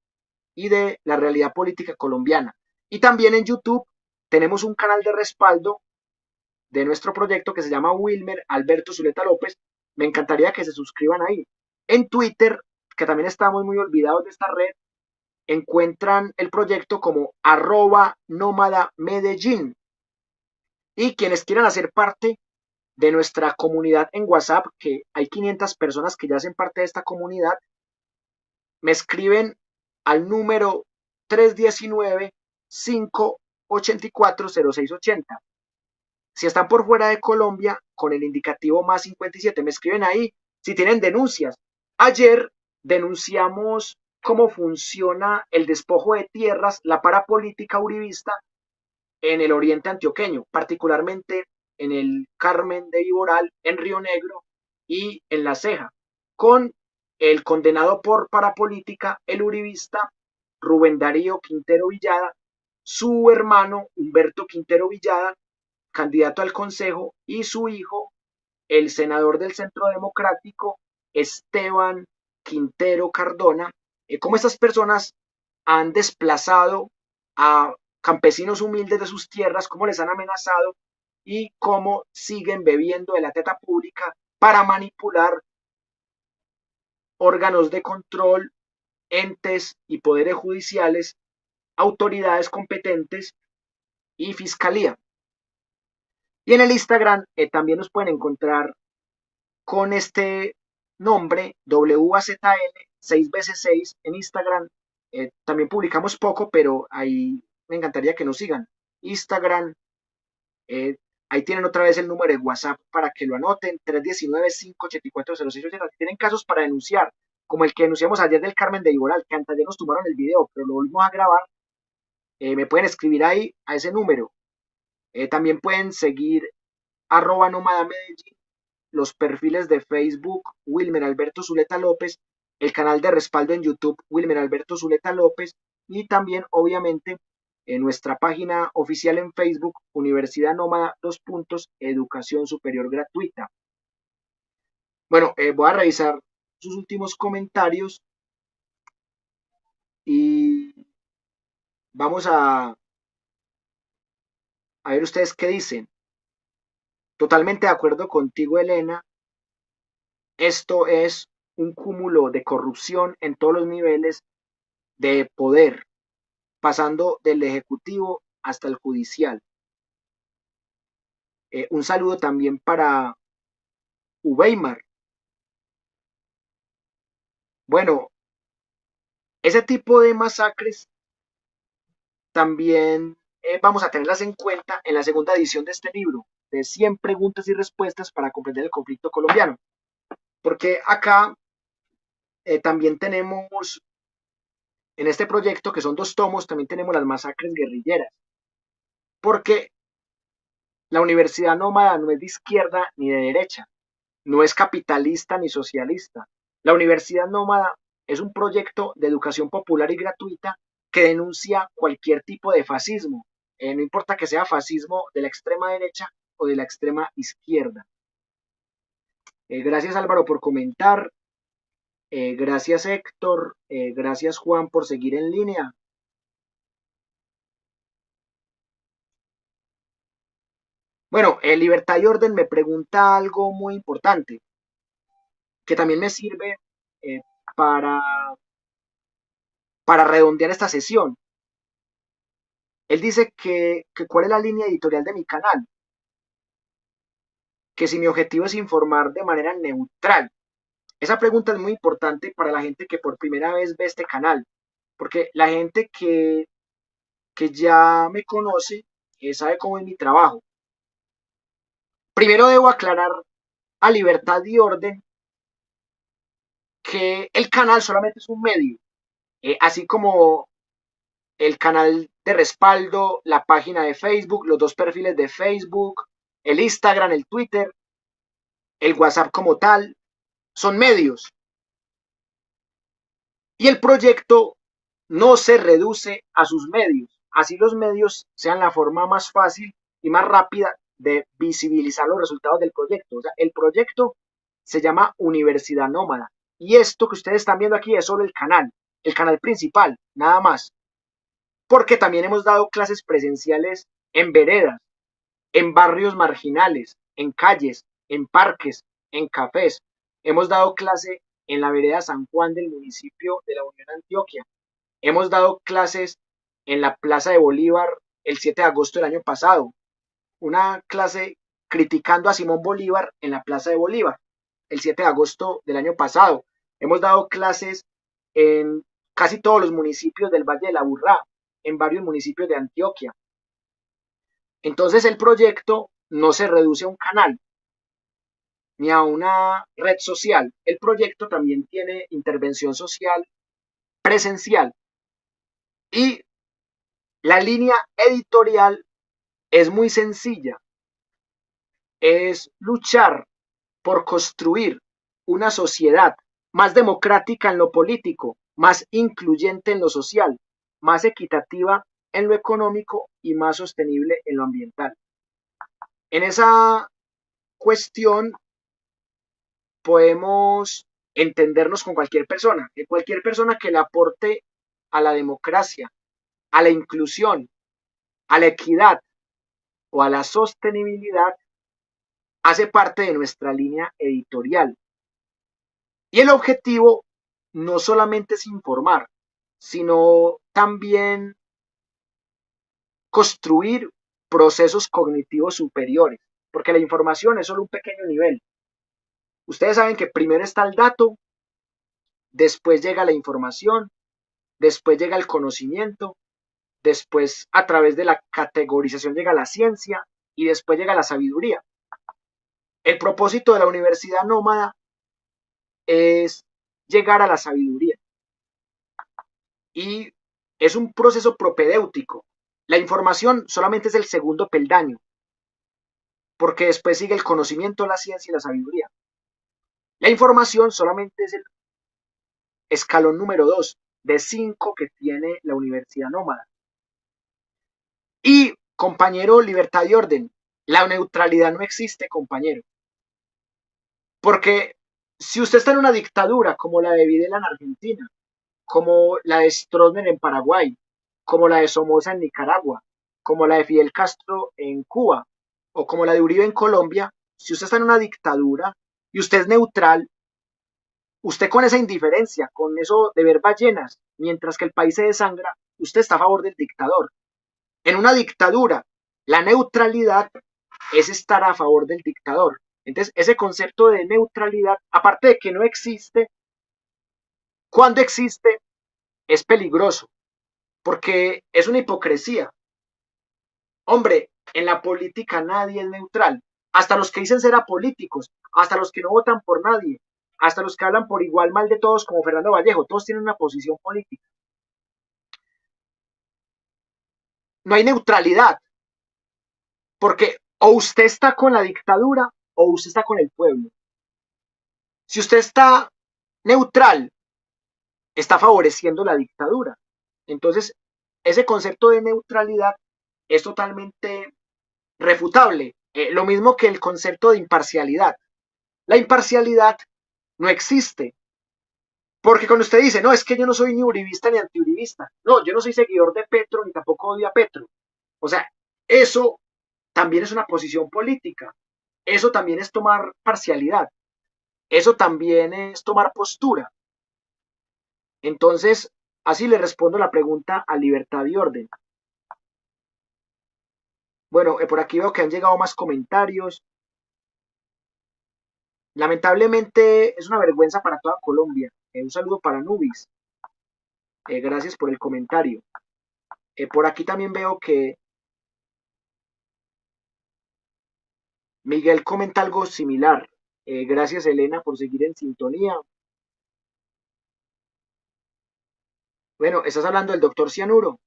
y de la realidad política colombiana. Y también en YouTube tenemos un canal de respaldo de nuestro proyecto que se llama Wilmer Alberto Zuleta López. Me encantaría que se suscriban ahí. En Twitter, que también estamos muy olvidados de esta red, encuentran el proyecto como @nómada Medellín. Y quienes quieran hacer parte de nuestra comunidad en WhatsApp, que hay 500 personas que ya hacen parte de esta comunidad, me escriben al número 319-584-0680. Si están por fuera de Colombia, con el indicativo +57, me escriben ahí si tienen denuncias. Ayer denunciamos cómo funciona el despojo de tierras, la parapolítica uribista en el oriente antioqueño, particularmente en el Carmen de Iboral, en Río Negro y en La Ceja, con el condenado por parapolítica, el uribista Rubén Darío Quintero Villada, su hermano Humberto Quintero Villada, candidato al Consejo, y su hijo, el senador del Centro Democrático, Esteban Quintero Cardona. Cómo estas personas han desplazado a campesinos humildes de sus tierras, cómo les han amenazado y cómo siguen bebiendo de la teta pública para manipular órganos de control, entes y poderes judiciales, autoridades competentes y fiscalía. Y en el Instagram también nos pueden encontrar con este nombre, WAZL 6x6 en Instagram. También publicamos poco, pero ahí me encantaría que nos sigan. Instagram, eh, ahí tienen otra vez el número de WhatsApp para que lo anoten, 319-584-0680. Si tienen casos para denunciar, como el que denunciamos ayer del Carmen de Iboral, que antes nos tomaron el video, pero lo volvimos a grabar, me pueden escribir ahí a ese número. También pueden seguir @nómada Medellín, los perfiles de Facebook Wilmer Alberto Zuleta López, el canal de respaldo en YouTube Wilmer Alberto Zuleta López y también obviamente en nuestra página oficial en Facebook Universidad Nómada Educación Superior Gratuita. Bueno, voy a revisar sus últimos comentarios y vamos a ver ustedes qué dicen. Totalmente de acuerdo contigo, Elena. Esto es un cúmulo de corrupción en todos los niveles de poder, pasando del ejecutivo hasta el judicial. Un saludo también para Uweimar. Bueno, ese tipo de masacres también vamos a tenerlas en cuenta en la segunda edición de este libro, de 100 preguntas y respuestas para comprender el conflicto colombiano. Porque acá también tenemos En este proyecto, que son 2 tomos, también tenemos las masacres guerrilleras, porque la Universidad Nómada no es de izquierda ni de derecha, no es capitalista ni socialista. La Universidad Nómada es un proyecto de educación popular y gratuita que denuncia cualquier tipo de fascismo, no importa que sea fascismo de la extrema derecha o de la extrema izquierda. Gracias Álvaro por comentar, gracias Héctor, gracias Juan por seguir en línea. Bueno, Libertad y Orden me pregunta algo muy importante, que también me sirve eh, para, para redondear esta sesión. Él dice que cuál es la línea editorial de mi canal, que si mi objetivo es informar de manera neutral. Esa pregunta es muy importante para la gente que por primera vez ve este canal, porque la gente que ya me conoce sabe cómo es mi trabajo. Primero debo aclarar a Libertad y Orden que el canal solamente es un medio, así como el canal de respaldo, la página de Facebook, los 2 perfiles de Facebook, el Instagram, el Twitter, el WhatsApp como tal, son medios. Y el proyecto no se reduce a sus medios. Así los medios sean la forma más fácil y más rápida de visibilizar los resultados del proyecto. O sea, el proyecto se llama Universidad Nómada. Y esto que ustedes están viendo aquí es solo el canal principal, nada más. Porque también hemos dado clases presenciales en veredas, en barrios marginales, en calles, en parques, en cafés. Hemos dado clase en la vereda San Juan del municipio de la Unión Antioquia. Hemos dado clases en la Plaza de Bolívar el 7 de agosto del año pasado. Una clase criticando a Simón Bolívar en la Plaza de Bolívar el 7 de agosto del año pasado. Hemos dado clases en casi todos los municipios del Valle de la Burrá, en varios municipios de Antioquia. Entonces el proyecto no se reduce a un canal ni a una red social. El proyecto también tiene intervención social presencial y la línea editorial es muy sencilla. Es luchar por construir una sociedad más democrática en lo político, más incluyente en lo social, más equitativa en lo económico y más sostenible en lo ambiental. En esa cuestión podemos entendernos con cualquier persona, que cualquier persona que le aporte a la democracia, a la inclusión, a la equidad o a la sostenibilidad, hace parte de nuestra línea editorial. Y el objetivo no solamente es informar, sino también construir procesos cognitivos superiores, porque la información es solo un pequeño nivel. Ustedes saben que primero está el dato, después llega la información, después llega el conocimiento, después a través de la categorización llega la ciencia y después llega la sabiduría. El propósito de la Universidad Nómada es llegar a la sabiduría y es un proceso propedéutico. La información solamente es el segundo peldaño, porque después sigue el conocimiento, la ciencia y la sabiduría. La información solamente es el escalón número 2 de 5 que tiene la Universidad Nómada. Y, compañero, libertad y orden, la neutralidad no existe, compañero. Porque si usted está en una dictadura como la de Videla en Argentina, como la de Stroessner en Paraguay, como la de Somoza en Nicaragua, como la de Fidel Castro en Cuba, o como la de Uribe en Colombia, si usted está en una dictadura y usted es neutral, usted con esa indiferencia, con eso de ver ballenas, mientras que el país se desangra, usted está a favor del dictador. En una dictadura, la neutralidad es estar a favor del dictador. Entonces, ese concepto de neutralidad, aparte de que no existe, cuando existe, es peligroso, porque es una hipocresía. Hombre, en la política nadie es neutral. Hasta los que dicen ser apolíticos, hasta los que no votan por nadie, hasta los que hablan por igual mal de todos como Fernando Vallejo, todos tienen una posición política. no hay neutralidad, porque o usted está con la dictadura o usted está con el pueblo. Si usted está neutral, está favoreciendo la dictadura. Entonces, ese concepto de neutralidad es totalmente refutable. Lo mismo que el concepto de imparcialidad. La imparcialidad no existe. Porque cuando usted dice, no, es que yo no soy ni uribista ni antiuribista. No, yo no soy seguidor de Petro ni tampoco odio a Petro. O sea, eso también es una posición política. Eso también es tomar parcialidad. Eso también es tomar postura. Entonces, así le respondo la pregunta a libertad y orden. Bueno, por aquí veo que han llegado más comentarios. Lamentablemente es una vergüenza para toda Colombia. Un saludo para Nubis. Gracias por el comentario. Por aquí también veo que Miguel comenta algo similar. Gracias, Elena, por seguir en sintonía. Bueno, estás hablando del doctor Cianuro.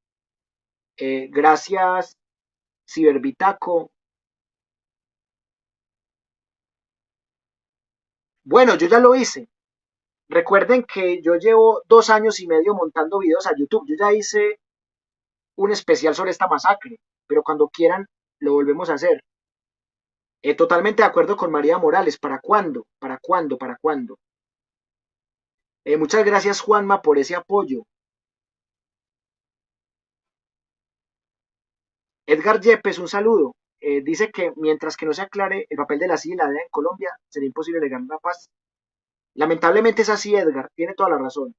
Gracias, Ciberbitaco. Bueno, yo ya lo hice. Recuerden que yo llevo 2 años y medio montando videos a YouTube. Yo ya hice un especial sobre esta masacre, pero cuando quieran lo volvemos a hacer. Totalmente de acuerdo con María Morales. ¿Para cuándo? ¿Para cuándo? ¿Para cuándo? Muchas gracias, Juanma, por ese apoyo. Edgar Yepes, un saludo. Dice que mientras que no se aclare el papel de la CIA y la DEA en Colombia, sería imposible llegar a una paz. Lamentablemente es así, Edgar. Tiene toda la razón.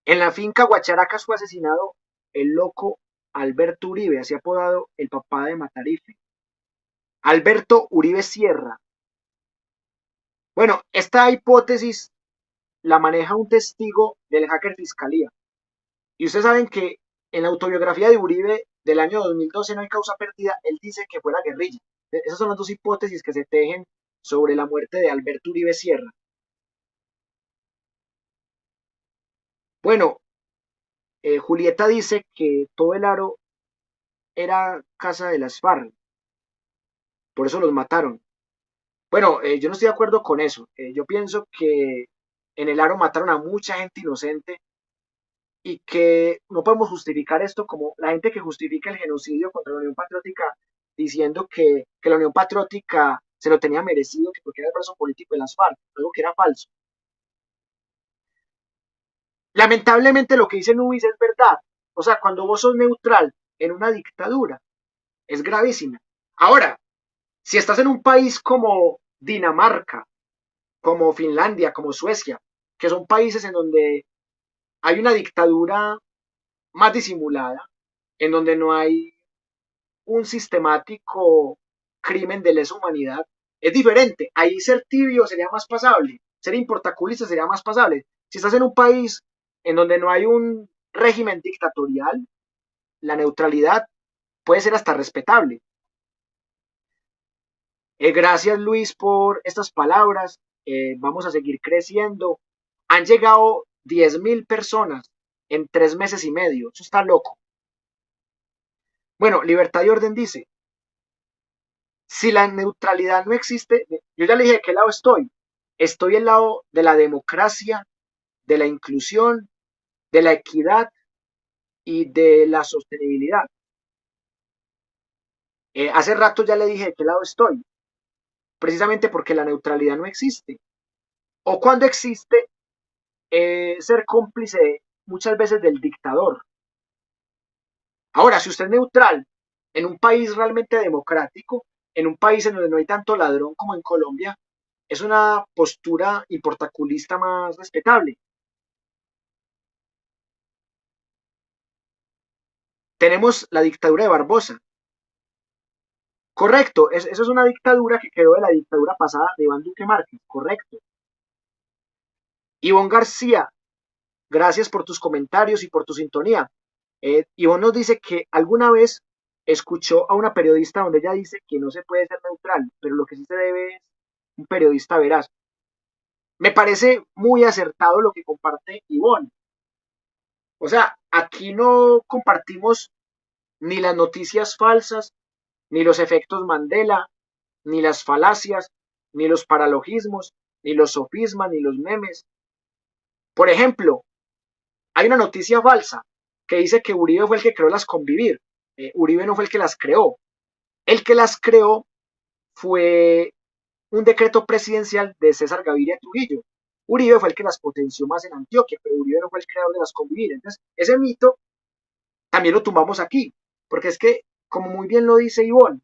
En la finca Guacharacas fue asesinado el loco Alberto Uribe, así apodado el papá de Matarife. Alberto Uribe Sierra. Bueno, esta hipótesis la maneja un testigo del hacker Fiscalía. Y ustedes saben que en la autobiografía de Uribe del año 2012, No hay causa perdida, él dice que fue la guerrilla. Esas son las dos hipótesis que se tejen sobre la muerte de Alberto Uribe Sierra. Bueno, Julieta dice que todo el aro era casa de las FARC, por eso los mataron. Bueno, yo no estoy de acuerdo con eso. Yo pienso que en el aro mataron a mucha gente inocente y que no podemos justificar esto como la gente que justifica el genocidio contra la Unión Patriótica diciendo que la Unión Patriótica se lo tenía merecido que porque era el brazo político de las FARC, algo que era falso. Lamentablemente lo que dice Nubis es verdad. O sea, cuando vos sos neutral en una dictadura, es gravísima. Ahora, si estás en un país como Dinamarca, como Finlandia, como Suecia, que son países en donde hay una dictadura más disimulada, en donde no hay un sistemático crimen de lesa humanidad, es diferente. Ahí ser tibio sería más pasable, ser importaculista sería más pasable. Si estás en un país en donde no hay un régimen dictatorial, la neutralidad puede ser hasta respetable. Gracias, Luis, por estas palabras. Vamos a seguir creciendo. Han llegado 10.000 personas en 3 meses y medio. Eso está loco. Bueno, Libertad y Orden dice, si la neutralidad no existe, yo ya le dije de qué lado estoy. Estoy al lado de la democracia, de la inclusión, de la equidad y de la sostenibilidad. Hace rato ya le dije de qué lado estoy, precisamente porque la neutralidad no existe. O cuando existe, ser cómplice muchas veces del dictador. Ahora, si usted es neutral en un país realmente democrático, en un país en donde no hay tanto ladrón como en Colombia, es una postura importaculista más respetable. Tenemos la dictadura de Barbosa. Correcto, eso es una dictadura que quedó de la dictadura pasada de Iván Duque Márquez. Correcto. Ivonne García, gracias por tus comentarios y por tu sintonía. Ivonne nos dice que alguna vez escuchó a una periodista donde ella dice que no se puede ser neutral, pero lo que sí se debe es un periodista veraz. Me parece muy acertado lo que comparte Ivonne. O sea, aquí no compartimos ni las noticias falsas, ni los efectos Mandela, ni las falacias, ni los paralogismos, ni los sofismas, ni los memes. Por ejemplo, hay una noticia falsa que dice que Uribe fue el que creó las Convivir. Uribe no fue el que las creó. El que las creó fue un decreto presidencial de César Gaviria Trujillo. Uribe fue el que las potenció más en Antioquia, pero Uribe no fue el creador de las Convivir. Entonces, ese mito también lo tumbamos aquí, porque es que, como muy bien lo dice Ivonne,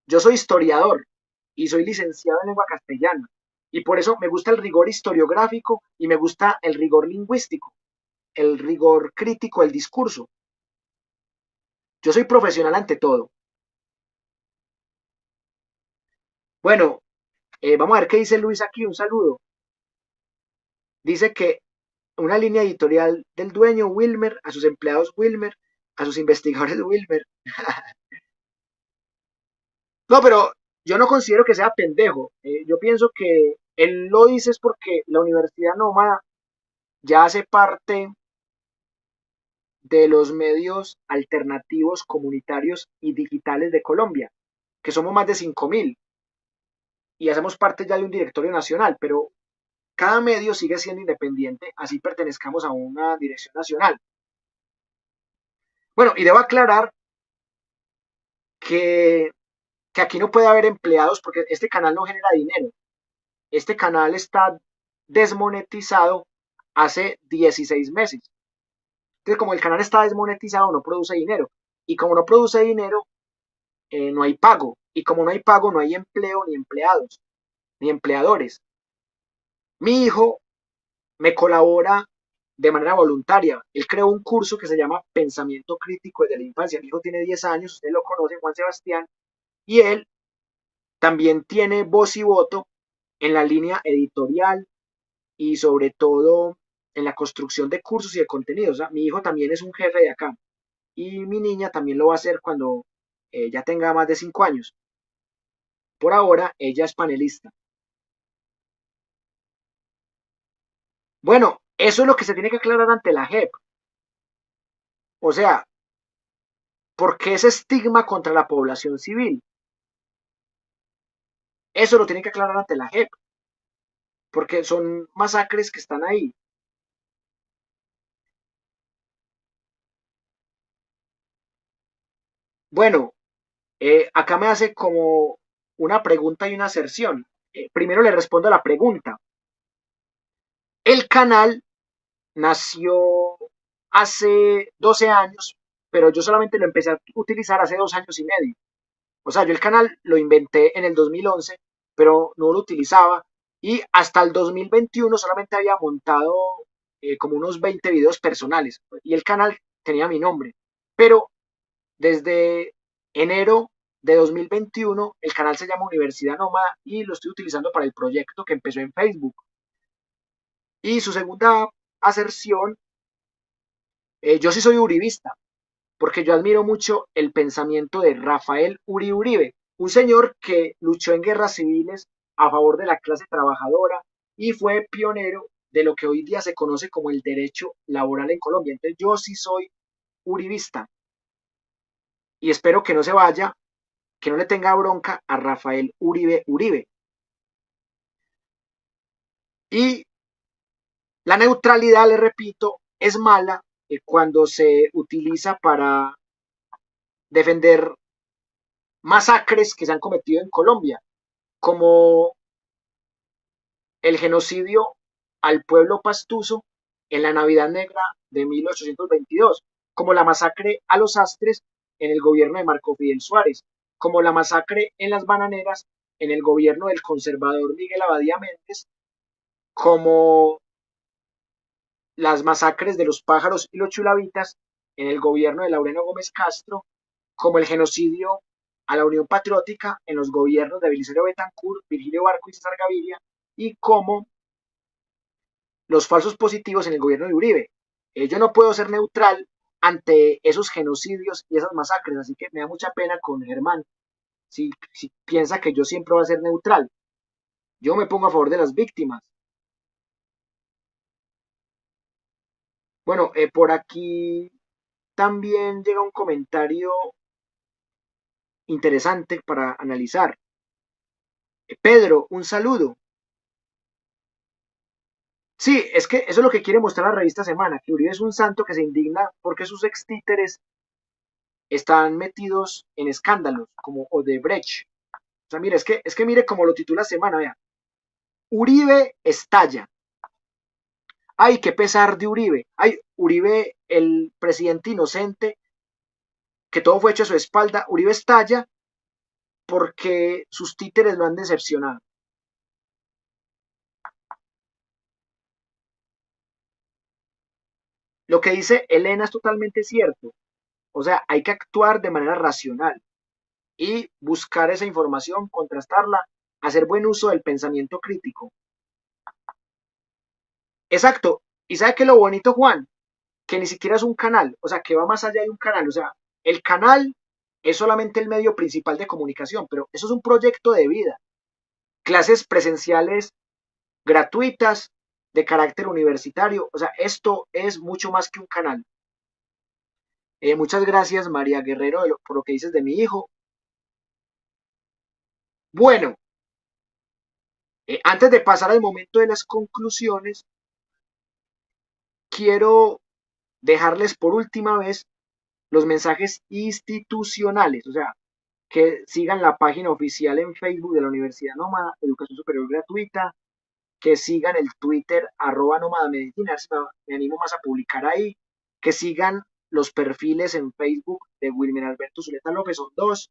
yo soy historiador y soy licenciado en lengua castellana, y por eso me gusta el rigor historiográfico y me gusta el rigor lingüístico, el rigor crítico del discurso. Yo soy profesional ante todo. Bueno, vamos a ver qué dice Luis aquí, un saludo. Dice que una línea editorial del dueño Wilmer, a sus empleados Wilmer, a sus investigadores Wilmer. No, pero yo no considero que sea pendejo. Yo pienso que él lo dice es porque la Universidad Nómada ya hace parte de los medios alternativos comunitarios y digitales de Colombia, que somos más de 5.000 y hacemos parte ya de un directorio nacional, pero cada medio sigue siendo independiente, así pertenezcamos a una dirección nacional. Bueno, y debo aclarar que, que aquí no puede haber empleados porque este canal no genera dinero. Este canal está desmonetizado hace 16 meses. Entonces, como el canal está desmonetizado, no produce dinero. Y como no produce dinero, no hay pago. Y como no hay pago, no hay empleo, ni empleados, ni empleadores. Mi hijo me colabora de manera voluntaria. Él creó un curso que se llama Pensamiento Crítico desde la Infancia. Mi hijo tiene 10 años, ustedes lo conocen, Juan Sebastián, y él también tiene voz y voto en la línea editorial y sobre todo en la construcción de cursos y de contenidos. O sea, mi hijo también es un jefe de acá y mi niña también lo va a hacer cuando ya tenga más de 5 años. Por ahora, ella es panelista. Bueno, eso es lo que se tiene que aclarar ante la JEP. O sea, ¿por qué ese estigma contra la población civil? Eso lo tiene que aclarar ante la JEP, porque son masacres que están ahí. Bueno, acá me hace como una pregunta y una aserción. Primero le respondo a la pregunta. El canal nació hace 12 años, pero yo solamente lo empecé a utilizar hace 2 años y medio. O sea, yo el canal lo inventé en el 2011, pero no lo utilizaba y hasta el 2021 solamente había montado como unos 20 videos personales y el canal tenía mi nombre. Pero desde enero de 2021 el canal se llama Universidad Nómada y lo estoy utilizando para el proyecto que empezó en Facebook. Y su segunda aserción, yo sí soy uribista, porque yo admiro mucho el pensamiento de Rafael Uribe, un señor que luchó en guerras civiles a favor de la clase trabajadora y fue pionero de lo que hoy día se conoce como el derecho laboral en Colombia. Entonces yo sí soy uribista y espero que no se vaya, que no le tenga bronca a Rafael Uribe. Y la neutralidad, le repito, es mala cuando se utiliza para defender masacres que se han cometido en Colombia, como el genocidio al pueblo pastuso en la Navidad Negra de 1822, como la masacre a los Astres en el gobierno de Marco Fidel Suárez, como la masacre en las Bananeras en el gobierno del conservador Miguel Abadía Méndez, como las masacres de los pájaros y los chulavitas en el gobierno de Laureano Gómez Castro, como el genocidio a la Unión Patriótica en los gobiernos de Belisario Betancourt, Virgilio Barco y César Gaviria, y como los falsos positivos en el gobierno de Uribe. Yo no puedo ser neutral ante esos genocidios y esas masacres, así que me da mucha pena con Germán si piensa que yo siempre voy a ser neutral. Yo me pongo a favor de las víctimas. Bueno, por aquí también llega un comentario interesante para analizar. Pedro, un saludo. Sí, es que eso es lo que quiere mostrar la revista Semana, que Uribe es un santo que se indigna porque sus extíteres están metidos en escándalos, como Odebrecht. O sea, mire, es que mire como lo titula Semana, vea. Uribe estalla. Ay, qué pesar de Uribe. Ay, Uribe, el presidente inocente, que todo fue hecho a su espalda. Uribe estalla porque sus títeres lo han decepcionado. Lo que dice Elena es totalmente cierto. O sea, hay que actuar de manera racional y buscar esa información, contrastarla, hacer buen uso del pensamiento crítico. Exacto. ¿Y sabe qué es lo bonito, Juan? Que ni siquiera es un canal, o sea, que va más allá de un canal. O sea, el canal es solamente el medio principal de comunicación, pero eso es un proyecto de vida. Clases presenciales gratuitas de carácter universitario. O sea, esto es mucho más que un canal. Muchas gracias, María Guerrero, por lo que dices de mi hijo. Bueno, antes de pasar al momento de las conclusiones, quiero dejarles por última vez los mensajes institucionales, o sea, que sigan la página oficial en Facebook de la Universidad Nómada, Educación Superior Gratuita, que sigan el Twitter @nómada medicina, me animo más a publicar ahí, que sigan los perfiles en Facebook de Wilmer Alberto Zuleta López, son dos,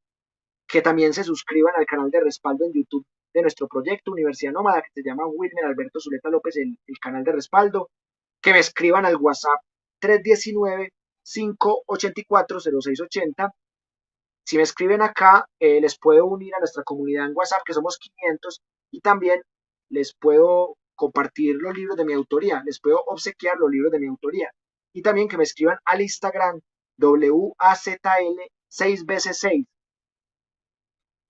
que también se suscriban al canal de respaldo en YouTube de nuestro proyecto Universidad Nómada, que se llama Wilmer Alberto Zuleta López, el canal de respaldo, que me escriban al WhatsApp 319-584-0680. Si me escriben acá, les puedo unir a nuestra comunidad en WhatsApp, que somos 500, y también les puedo compartir los libros de mi autoría, les puedo obsequiar los libros de mi autoría. Y también que me escriban al Instagram WAZL 6 veces 6,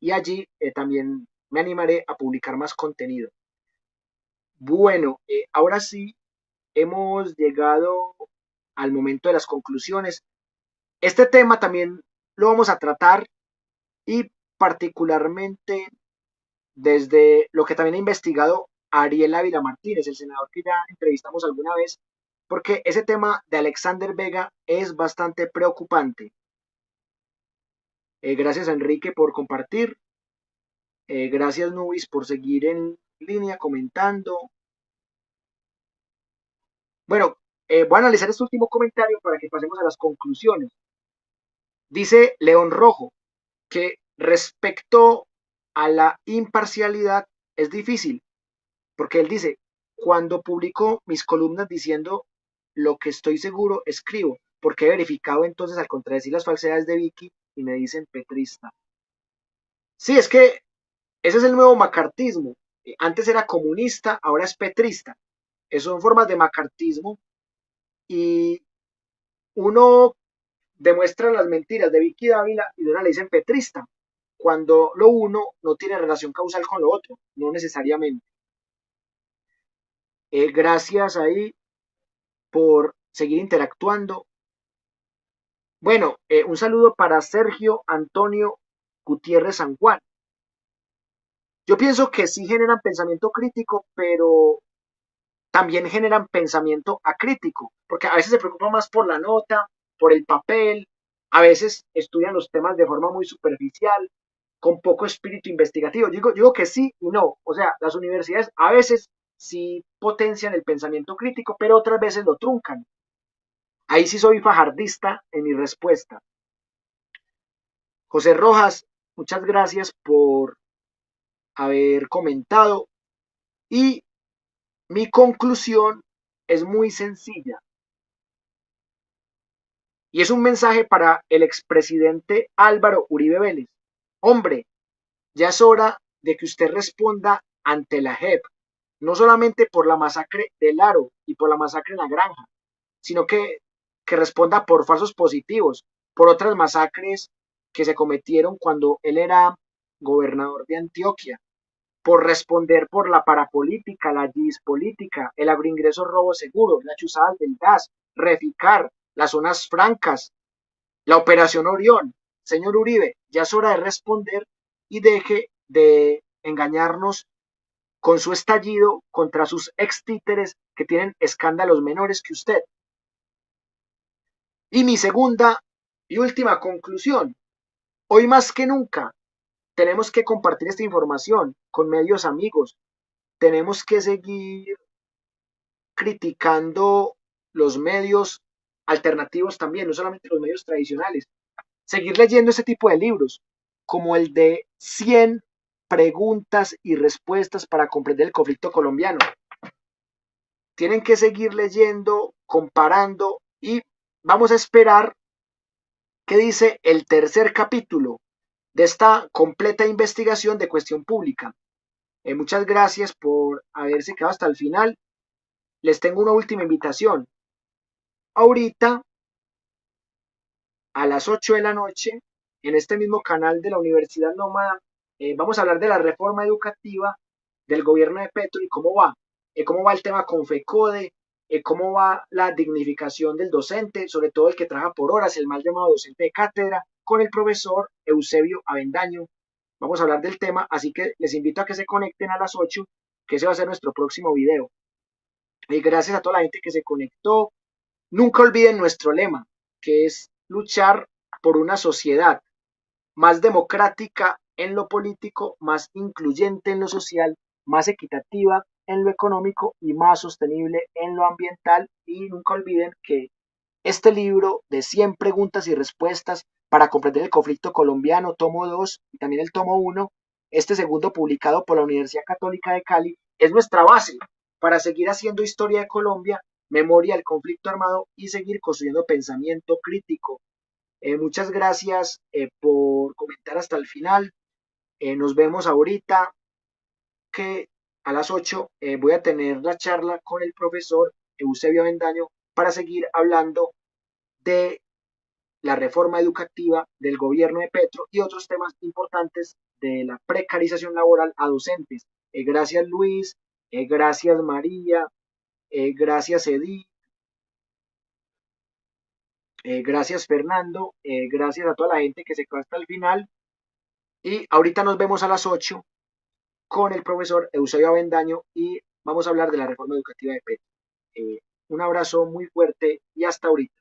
y allí también me animaré a publicar más contenido. Bueno, ahora sí hemos llegado al momento de las conclusiones. Este tema también lo vamos a tratar y particularmente desde lo que también ha investigado Ariel Ávila Martínez, el senador que ya entrevistamos alguna vez, porque ese tema de Alexander Vega es bastante preocupante. Gracias a Enrique por compartir, gracias Nubis por seguir en línea comentando. Bueno, voy a analizar este último comentario para que pasemos a las conclusiones. Dice León Rojo que respecto a la imparcialidad es difícil, porque él dice, cuando publico mis columnas diciendo lo que estoy seguro, escribo, porque he verificado entonces al contradecir las falsedades de Vicky y me dicen petrista. Sí, es que ese es el nuevo macartismo. Antes era comunista, ahora es petrista. Eso son formas de macartismo y uno demuestra las mentiras de Vicky Dávila y de una le dicen petrista, cuando lo uno no tiene relación causal con lo otro, no necesariamente. Gracias ahí por seguir interactuando. Bueno, un saludo para Sergio Antonio Gutiérrez San Juan. Yo pienso que sí generan pensamiento crítico, pero también generan pensamiento acrítico, porque a veces se preocupan más por la nota, por el papel, a veces estudian los temas de forma muy superficial, con poco espíritu investigativo. Digo que sí y no. O sea, las universidades a veces sí potencian el pensamiento crítico, pero otras veces lo truncan. Ahí sí soy fajardista en mi respuesta. José Rojas, muchas gracias por haber comentado y mi conclusión es muy sencilla y es un mensaje para el expresidente Álvaro Uribe Vélez. Hombre, ya es hora de que usted responda ante la JEP, no solamente por la masacre del Aro y por la masacre en la granja, sino que responda por falsos positivos, por otras masacres que se cometieron cuando él era gobernador de Antioquia, por responder por la parapolítica, la política, el agroingreso robo seguro, la chuzada del gas, Reficar, las zonas francas, la Operación Orión. Señor Uribe, ya es hora de responder y deje de engañarnos con su estallido contra sus ex títeres que tienen escándalos menores que usted. Y mi segunda y última conclusión, hoy más que nunca tenemos que compartir esta información con medios amigos, tenemos que seguir criticando los medios alternativos también, no solamente los medios tradicionales, seguir leyendo este tipo de libros, como el de 100 preguntas y respuestas para comprender el conflicto colombiano. Tienen que seguir leyendo, comparando y vamos a esperar qué dice el tercer capítulo de esta completa investigación de Cuestión Pública. Muchas gracias por haberse quedado hasta el final. Les tengo una última invitación. Ahorita, a las 8 de la noche, en este mismo canal de la Universidad Nómada, vamos a hablar de la reforma educativa del gobierno de Petro y cómo va el tema con FECODE, cómo va la dignificación del docente, sobre todo el que trabaja por horas, el mal llamado docente de cátedra, con el profesor Eusebio Avendaño. Vamos a hablar del tema, así que les invito a que se conecten a las 8, que ese va a ser nuestro próximo video. Y gracias a toda la gente que se conectó. Nunca olviden nuestro lema, que es luchar por una sociedad más democrática en lo político, más incluyente en lo social, más equitativa en lo económico y más sostenible en lo ambiental. Y nunca olviden que este libro de 100 preguntas y respuestas para comprender el conflicto colombiano, tomo 2 y también el tomo 1, este segundo publicado por la Universidad Católica de Cali, es nuestra base para seguir haciendo historia de Colombia, memoria del conflicto armado y seguir construyendo pensamiento crítico. Muchas gracias por comentar hasta el final. Nos vemos ahorita que a las 8 voy a tener la charla con el profesor Eusebio Avendaño para seguir hablando de la reforma educativa del gobierno de Petro y otros temas importantes de la precarización laboral a docentes. Gracias Luis, gracias María, gracias Edith, gracias Fernando, gracias a toda la gente que se quedó hasta el final y ahorita nos vemos a las 8 con el profesor Eusebio Avendaño y vamos a hablar de la reforma educativa de Petro. Un abrazo muy fuerte y hasta ahorita.